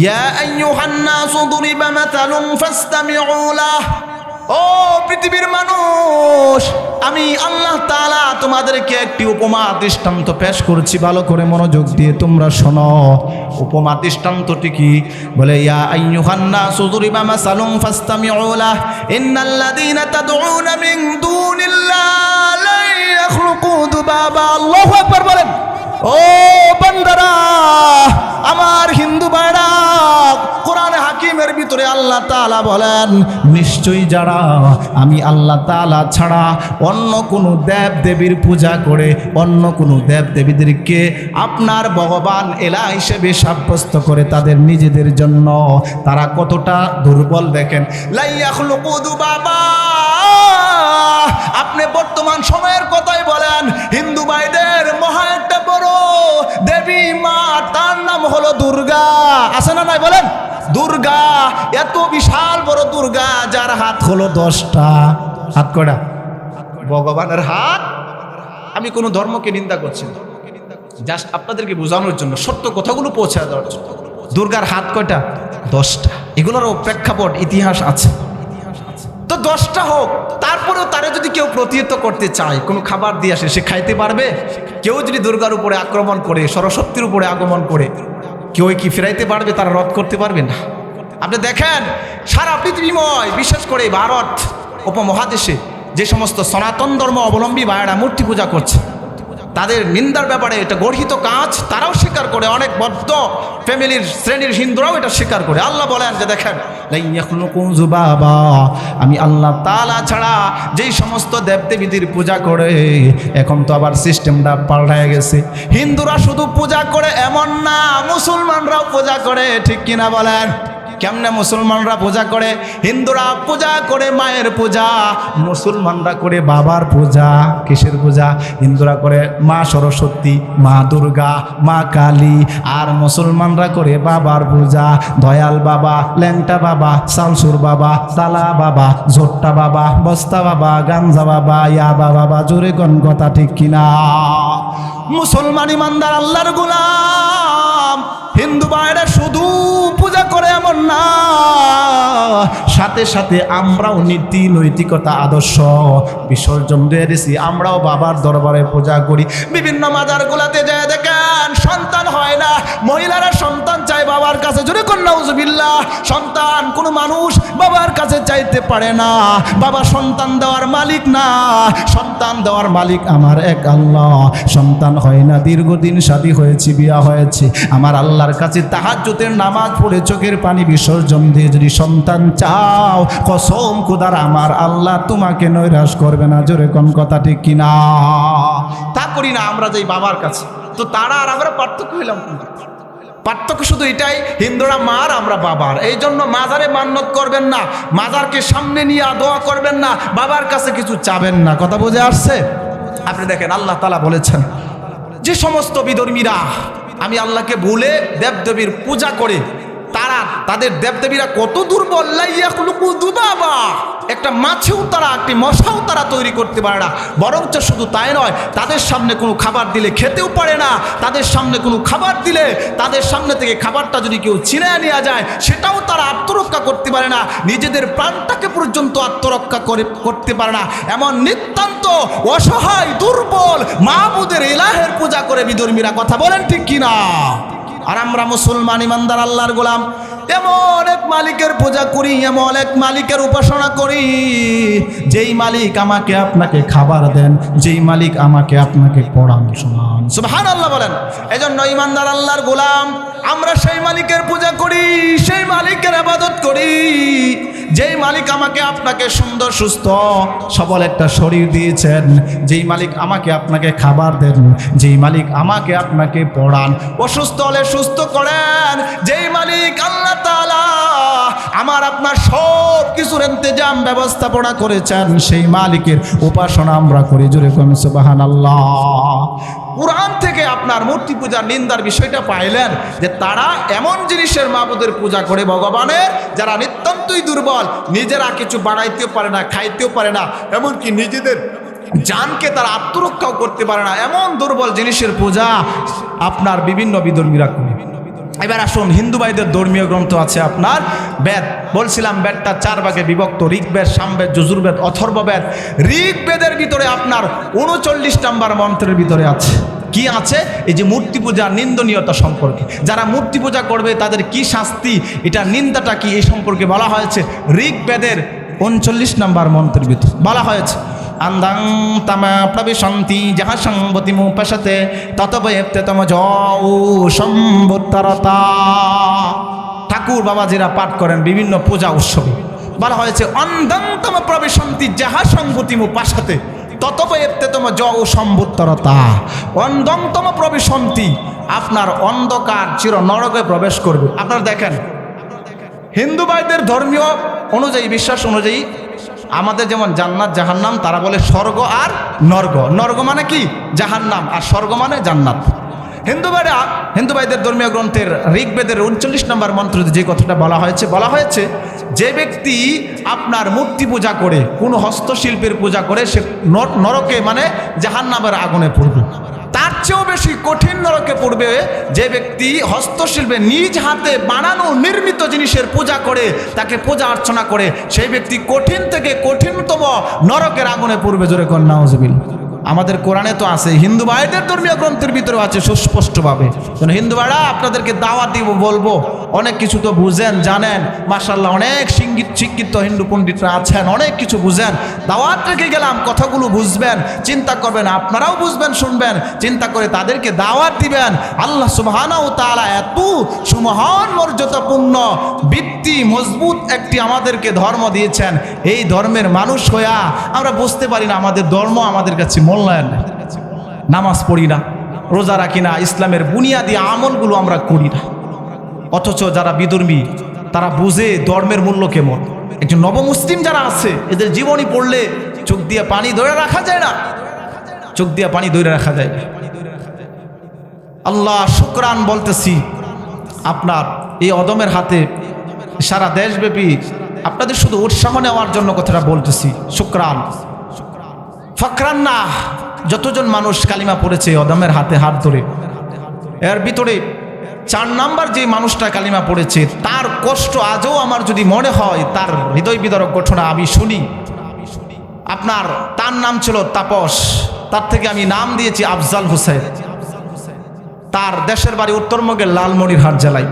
ইয়া আইয়ুহান নাসু দুরিবা মাতালুন ফাসতামিউ লাহ। ও পৃথিবীর মানুষ, আমি আল্লাহ তাআলা তোমাদেরকে একটি উপমা দৃষ্টান্ত পেশ করছি, ভালো করে মনোযোগ দিয়ে তোমরা শোনো। উপমা দৃষ্টান্তটি কি? বলে ইয়া আইয়ুহান নাসু দুরিবা মাসালুন ফাসতামিউ লাহ ইন্নাল্লাযীনা তাদউনা মিন দুনিল্লাহি লা ইয়াখলুকু যুবাবা। আল্লাহু আকবার বলেন। ও বান্দারা, আমার হিন্দু ভাইরা, কোরআন হাকিমের ভিতরে আল্লাহ তাআলা বলেন, নিশ্চয়ই যারা আমি আল্লাহ তাআলা ছাড়া অন্য কোনো দেব দেবীর পূজা করে, অন্য কোনো দেব দেবীদেরকে আপনার ভগবান এলা হিসেবে সাব্যস্ত করে তাদের নিজেদের জন্য, তারা কতটা দুর্বল দেখেন। লা ইয়াখলুকু যুবাবা। আপনি বর্তমান সময়ের কথাই বলেন, হিন্দু ভাইদের মহা একটা বড় দেবী মা, তার নাম হলো দুর্গা। আছে না নাই বলেন? দুর্গা, এত বিশাল বড় দুর্গা, যার হাত হলো 10টা। হাত কয়টা? ভগবানের হাত। আমি কোনো ধর্মকে নিন্দা করছি না, জাস্ট আপনাদেরকে বোঝানোর জন্য, সত্য কথাগুলো পৌঁছে দেওয়ার জন্য। দুর্গার হাত কয়টা? 10টা। এগুলোরও প্রেক্ষাপট ইতিহাস আছে। তো 10টা হোক, তারপরেও তারা যদি কেউ প্রতিহত করতে চায়, কোনো খাবার দিয়ে আসে, সে খাইতে পারবে? কেউ যদি দুর্গার উপরে আক্রমণ করে, সরস্বতীর উপরে আগমন করে, কেউ কি ফেরাইতে পারবে? তারা রদ করতে পারবে না। আপনি দেখেন সারা পৃথিবীময়, বিশেষ করে ভারত উপমহাদেশে যে সমস্ত সনাতন ধর্ম অবলম্বী ভাইয়েরা মূর্তি পূজা করছে, তাদের নিন্দার ব্যাপারে এটা গর্হিত কাজ, তারাও স্বীকার করে। অনেক বদ্ধ ফ্যামিলির শ্রেণীর হিন্দুরাও এটা স্বীকার করে। আল্লাহ বলেন যে দেখেন, আমি আল্লাহ তাআলা ছাড়া যেই সমস্ত দেবদেবীদের পূজা করে, এখন তো আবার সিস্টেমটা পাল্টায় গেছে। হিন্দুরা শুধু পূজা করে এমন না, মুসলমানরাও পূজা করে। ঠিক কিনা বলেন? কেমনে মুসলমানরা পূজা করে? হিন্দুরা পূজা করে মায়ের পূজা, মুসলমানরা করে বাবার পূজা। কিসের পূজা? হিন্দুরা করে মা সরস্বতী, মা দুর্গা, মা কালী, আর মুসলমানরা করে বাবার পূজা। দয়াল বাবা, ল্যাংটা বাবা, সালসুর বাবা, তালা বাবা, ঝোট্টা বাবা, বস্তা বাবা, গাঞ্জা বাবা, ইয়াবা বাবা। জোরে কোন কথা ঠিক কিনা? মুসলমান ইমানদার আল্লাহর গোলাম, হিন্দু ভাইরা শুধু পূজা করে এমন না, সাথে সাথে আমরাও নীতি নৈতিকতা আদর্শ বিসর্জন দিয়ে দিছি। আমরাও বাবার দরবারে পূজা করি। বিভিন্ন মাজারগুলাতে যায় দেখেন সন্তান হয় না, মহিলারা সন্তান চায় বাবার কাছে, জোরে কর নাউজুবিল্লাহ। সন্তান কোনো মানুষ বাবার কাছে চাইতে পারে না, বাবা সন্তান দেওয়ার মালিক না, সন্তান দেওয়ার মালিক আমার এক আল্লাহ। সন্তান হয় না, দীর্ঘদিন শাদী হয়েছে, বিয়া হয়েছে, আমার আল্লাহর কাছে তাহাজ্জুদের নামাজ পড়ে চোখের পানি বিসর্জন দিয়ে যদি সন্তান চাও, কসম খোদার আমার আল্লাহ তোমাকে নৈরাশ করবে না। জোরে কোন কথা ঠিক কিনা? তা করি না আমরা যাই বাবার কাছে। তো তারা আর আমরা পার্থক্য হইলাম, পার্থক্য শুধু এটাই, হিন্দুরা মার আমরা বাবার। এই জন্য মাজারে মান্যত করবেন না, মাজারকে সামনে নিয়ে দোয়া করবেন না, বাবার কাছে কিছু চাবেন না। কথা বুঝে আসছে? আপনি দেখেন আল্লাহ তাআলা বলেছেন যে সমস্ত বিধর্মীরা আমি আল্লাহকে ভুলে দেবদেবীর পূজা করে, তাদের দেবদেবীরা কত দুর্বল, বাবা একটা মাছেও তারা, একটি মশাও তারা তৈরি করতে পারে না। বরঞ্চ শুধু তাই নয়, তাদের সামনে কোনো খাবার দিলে খেতেও পারে না, তাদের সামনে কোনো খাবার দিলে তাদের সামনে থেকে খাবারটা যদি কেউ ছিনিয়ে নেওয়া যায় সেটাও তারা আত্মরক্ষা করতে পারে না, নিজেদের প্রাণটাকে পর্যন্ত আত্মরক্ষা করতে পারে না। এমন নিতান্ত অসহায় দুর্বল মাবুদের ইলাহের পূজা করে বিধর্মীরা। কথা বলেন ঠিক কিনা? আর আমরা মুসলমান ইমানদার আল্লাহর গোলাম এমন এক মালিকের পূজা করি, এমন এক মালিকের উপাসনা করি যেই মালিক আমাকে আপনাকে খাবার দেন, যেই মালিক আমাকে আপনাকে পড়ান শোনান। সুবহানাল্লাহ বলেন। এজন্য ইমানদার আল্লাহর গোলাম আমরা সেই মালিকের পূজা করি, সেই মালিকের ইবাদত করি যেই মালিক আমাকে আপনাকে সুন্দর সুস্থ সবল একটা শরীর দিয়েছেন, যেই মালিক আমাকে আপনাকে খাবার দেন, যেই মালিক আমাকে আপনাকে পড়ান, অসুস্থ হলে সুস্থ করেন, যেই মালিক আল্লাহ তাআলা আমার আপনার সব কিছুর ইন্তজাম ব্যবস্থাপনা করেছেন, সেই মালিকের উপাসনা আমরা করি। জোরে কোন সুবহানাল্লাহ। কুরআন থেকে আপনার মূর্তি পূজার নিন্দার বিষয়টা পাইলেন যে তারা এমন জিনিসের মাবুদের পূজা করে ভগবানের যারা নিতান্তই দুর্বল, নিজেরা কিছু বানাইতেও পারে না, খাইতেও পারে না, এমনকি নিজেদের জানকে তারা আত্মরক্ষাও করতে পারে না, এমন দুর্বল জিনিসের পূজা আপনার বিভিন্ন বিধর্মীরা করে। এবার আসুন, হিন্দু ভাইদের ধর্মীয় গ্রন্থ আছে আপনার বেদ। বলছিলাম বেদটা 4 ভাগে বিভক্ত, ঋগ্বেদ, সামবেদ, যজুর্বেদ, অথর্ববেদ। ঋগ্বেদের ভিতরে আপনার 39 নম্বর মন্ত্রের ভিতরে আছে কি আছে? এই যে মূর্তি পূজা নিন্দনীয়তা সম্পর্কে, যারা মূর্তি পূজা করবে তাদের কি শাস্তি, এটা নিন্দাটা কি, এই সম্পর্কে বলা হয়েছে ঋগ্বেদের 39 নম্বর মন্ত্রের ভিতরে বলা হয়েছে। আন্দাং তামা প্রবিশন্তি যাহা সংবতি মুপাশতে ততবয়েপ্তে তম যৌ সম্বুত্তরতা। ঠাকুর বাবাজিরা পাঠ করেন বিভিন্ন পূজা উৎসবে, বলা হয়েছে অন্দাং তামা প্রবিশন্তি যাহা সংবতি মুপাশতে ততবয়েপ্তে তম যৌ সম্বুত্তরতা। অন্ধংতম প্রবিশন্তি, আপনার অন্ধকার চির নরকে প্রবেশ করবে। আপনারা দেখেন হিন্দু ভাইদের ধর্মীয় অনুযায়ী, বিশ্বাস অনুযায়ী আমাদের যেমন জান্নাত জাহান্নাম, তারা বলে স্বর্গ আর নর্গ। নর্গ মানে কি? জাহান্নাম, আর স্বর্গ মানে জান্নাত। হিন্দু ভাইদের ধর্মীয় গ্রন্থের ঋগ্বেদের 39 নম্বর মন্ত্রে যে কথাটা বলা হয়েছে যে ব্যক্তি আপনার মূর্তি পূজা করে, কোনো হস্তশিল্পের পূজা করে, সে নরকে মানে জাহান্নামের আগুনে পড়বে। তার চেয়েও বেশি কঠিন নরকে পড়বে যে ব্যক্তি হস্তশিল্পে নিজ হাতে বানানো নির্মিত জিনিসের পূজা করে, তাকে পূজা অর্চনা করে, সেই ব্যক্তি কঠিন থেকে কঠিনতম নরকের আগুনে পড়বে। জোরে কোন নাউজুবিল্লাহ। আমাদের কোরআনে তো আছে, হিন্দু ভাইদের ধর্মীয় গ্রন্থের ভিতরে আছে সুস্পষ্টভাবে। হিন্দু ভাইরা আপনাদেরকে দাওয়াত দিব, বলবো অনেক কিছু তো বুঝেন, জানেন, মাশাআল্লাহ অনেক শিক্ষিত হিন্দু পণ্ডিতরা আছেন, অনেক কিছু বুঝেন। দাওয়াত রেখে গেলাম, কথাগুলো বুঝবেন, চিন্তা করবেন, আপনারাও বুঝবেন, শুনবেন, চিন্তা করে তাদেরকে দাওয়াত দিবেন। আল্লাহ সুবহানাহু ওয়া তাআলা এত সুমহান মর্যাদাপূর্ণ ভিত্তি মজবুত একটি আমাদেরকে ধর্ম দিয়েছেন। এই ধর্মের মানুষ হইয়া আমরা বুঝতে পারি না আমাদের ধর্ম আমাদের কাছে মূল্যায়ন। নামাজ পড়ি না, রোজা রাখি না, ইসলামের বুনিয়াদী আমলগুলো আমরা করি না, অথচ যারা বিধর্মী তারা বুঝে ধর্মের মূল্য কেমন। একজন নবমুসলিম যারা আছে এদের জীবনী পড়লে চোখ দিয়ে পানি ধরে রাখা যায় না, চোখ দিয়ে পানি ধরে রাখা যায় না। আল্লাহ শুকরান বলতেছি আপনার এই অদমের হাতে সারা দেশব্যাপী আপনাদের শুধু উৎসাহ নেওয়ার জন্য কথাটা বলতেছি। শুকরান ফকরান না, যতজন মানুষ কালিমা পড়েছে অদমের হাতে হাত ধরে, এর ভিতরে 4 নাম্বার যে মানুষটা কালিমা পড়েছে তার কষ্ট আজও আমার যদি মনে হয়, তার হৃদয় বিদারক ঘটনা আমি শুনি। আপনার তার নাম ছিল তাপস, তার থেকে আমি নাম দিয়েছি আফজাল হোসেন। তার দেশের বাড়ি উত্তরবঙ্গের লালমনিরহাট জেলায়।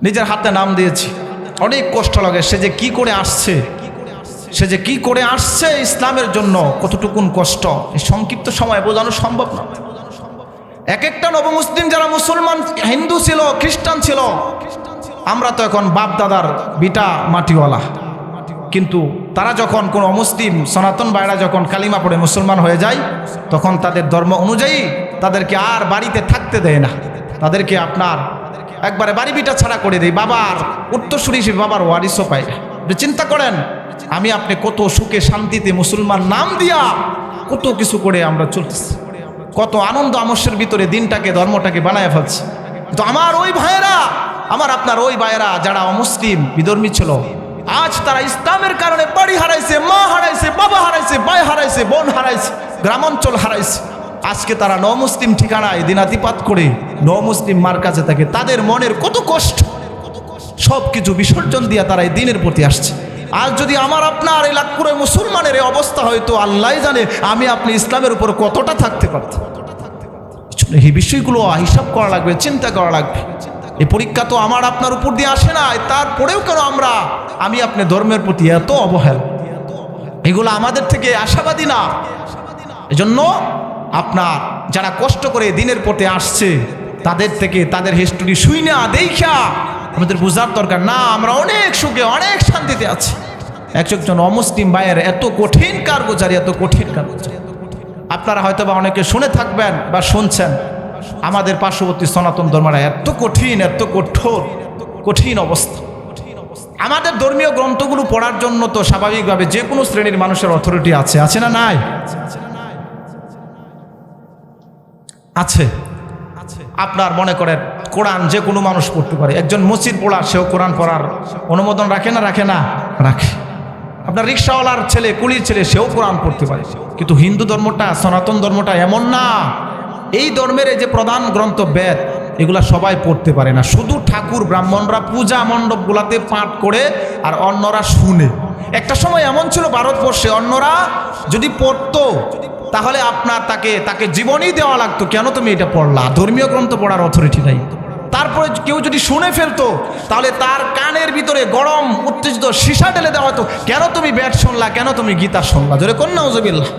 নিজের হাতে নাম দিয়েছি। অনেক কষ্ট লাগে, সে যে কি করে আসছে, সে যে কি করে আসছে ইসলামের জন্য, কতটুকুন কষ্ট এই সংক্ষিপ্ত সময়ে বোঝানো সম্ভব না। এক একটা নবমুসলিম যারা মুসলমান, হিন্দু ছিল, খ্রিস্টান ছিল, আমরা তো এখন বাপ দাদার বিটা মাটিওয়ালা, কিন্তু তারা যখন কোনো অমুসলিম সনাতন ভাইরা যখন কালিমা পড়ে মুসলমান হয়ে যায়, তখন তাদের ধর্ম অনুযায়ী তাদেরকে আর বাড়িতে থাকতে দেয় না, তাদেরকে আপনার একবারে বাড়ি বিটা ছাড়া করে দেয়। বাবার উত্তরসূরি হিসেবে বাবার ওয়ারিসও পায় না। চিন্তা করেন আমি আপনি কত সুখে শান্তিতে মুসলমান নাম দিয়া কত কিছু করে আমরা চলতেছি, কত আনন্দ আমস্যের ভিতরে দিনটাকে ধর্মটাকে বানায় ফেলছে। তো আমার ওই ভাইয়েরা, আমার আপনার ওই ভাইয়েরা যারা অমুসলিম বিধর্মী ছিল, আজ তারা ইসলামের কারণে বাড়ি হারাইছে, মা হারাইছে, বাবা হারাইছে, ভাই হারাইছে, বোন হারাইছে, গ্রামাঞ্চল হারাইছে। আজকে তারা নমুসলিম ঠিকানায় দিনাতিপাত করে নমুসলিম মার কাছে থাকে। তাদের মনের কত কষ্ট, সব কিছু বিসর্জন দিয়া তারা এই দিনের প্রতি আসছে। আজ যদি আমার আপনার এই লাখপুরে মুসলমানের এই অবস্থা হয়তো আল্লাহ জানে আমি আপনি ইসলামের উপর কতটা থাকতে পারতাম। এই বিষয়গুলো হিসাব করা লাগবে, চিন্তা করা লাগবে। এই পরীক্ষা তো আমার আপনার উপর দিয়ে আসে না, তারপরেও কেন আমরা আমি আপনি ধর্মের প্রতি এত অবহেলা, এগুলো আমাদের থেকে আশাবাদী না। এজন্য আপনার যারা কষ্ট করে দিনের পথে আসছে তাদের থেকে তাদের হিস্টোরি শুই না দেখা আমাদের বোঝার দরকার না আমরা অনেক সুখে অনেক শান্তিতে আছি। একজন অমুসলিম ভাইয়ের এত কঠিন কারগুজারি, এত কঠিন কারগুজারি আপনারা হয়তো বা অনেকে শুনে থাকবেন বা শুনছেন। আমাদের পার্শ্ববর্তী সনাতন ধর্মরা এত কঠিন, এত কঠোর, কঠিন অবস্থা। আমাদের ধর্মীয় গ্রন্থগুলো পড়ার জন্য তো স্বাভাবিকভাবে যে কোনো শ্রেণীর মানুষের অথরিটি আছে, আছে না নাই? আছে। আপনার মনে করেন কোরআন যে কোনো মানুষ পড়তে পারে। একজন মসজিদ পড়া সেও কোরআন পড়ার অনুমোদন রাখে না? রাখে না? রাখে। আপনার রিক্সাওয়ালার ছেলে, কুলির ছেলে, সেও কোরআন পড়তে পারে। কিন্তু হিন্দু ধর্মটা, সনাতন ধর্মটা এমন না। এই ধর্মের এই যে প্রধান গ্রন্থ বেদ, এগুলা সবাই পড়তে পারে না। শুধু ঠাকুর ব্রাহ্মণরা পূজা মণ্ডপগুলাতে পাঠ করে আর অন্যরা শুনে। একটা সময় এমন ছিল ভারতবর্ষে, অন্যরা যদি পড়তো তাহলে আপনার তাকে জীবনই দেওয়া লাগতো। কেন তুমি এটা পড়লা? ধর্মীয় গ্রন্থ পড়ার অথরিটি নাই। তারপরে কেউ যদি শুনে ফেলতো তাহলে তার কানের ভিতরে গরম উত্তেজিত সীসা ঢেলে দেওয়া হতো। কেন তুমি বেদ শুনলা? কেন তুমি গীতা শুনলা? জোরে কন্যা উজুবিল্লাহ।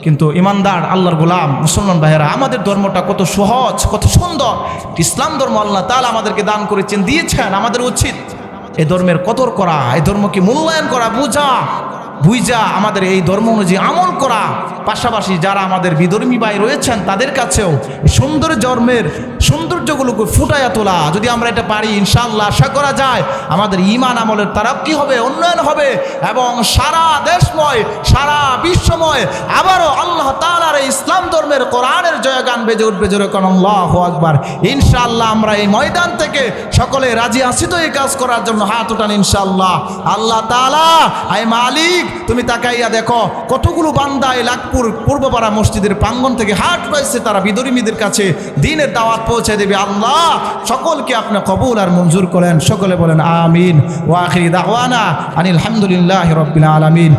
কিন্তু ইমানদার আল্লাহর গোলাম মুসলমান ভাইয়েরা, আমাদের ধর্মটা কত সহজ, কত সুন্দর। ইসলাম ধর্ম আল্লাহ তাআলা আমাদেরকে দান করেছেন, দিয়েছেন। আমাদের উচিত এই ধর্মের কদর করা, এই ধর্মকে মূল্যায়ন করা, বুঝা আমাদের এই ধর্ম অনুযায়ী আমল করা। পাশাপাশি যারা আমাদের বিধর্মী ভাই রয়েছেন তাদের কাছেও সুন্দর ধর্মের সৌন্দর্যগুলোকে ফুটাইয়া তোলা। যদি আমরা এটা পারি, ইনশাআল্লাহ আশা করা যায় আমাদের ঈমান আমলের তারাক্কি হবে, উন্নয়ন হবে এবং সারা দেশময়, সারা বিশ্বময় আবারও আল্লাহ তাআলার এই ইসলাম ধর্মের কোরআনের জয়গান বেজে উঠবে। জোরে কোন আল্লাহু আকবার। ইনশাআল্লাহ আমরা এই ময়দান থেকে সকলে রাজি আছি তো এই কাজ করার জন্য? হাত উঠান ইনশাআল্লাহ। আল্লাহ তাআলা, আয় মালিক, তুমি তাকাইয়া দেখো কতগুলো বান্দা এই লাখপুর পূর্বপাড়া মসজিদের প্রাঙ্গণ থেকে হাট পাইছে, তারা বিধর্মীদের কাছে দ্বীনের দাওয়াত পৌঁছে দেবে। আল্লাহ সকলকে আপনি কবুল আর মঞ্জুর করেন। সকলে বলেন আমিন। ওয়া আখিরি দাওয়ানা আনিল হামদুলিল্লাহি রাব্বিল আলামিন।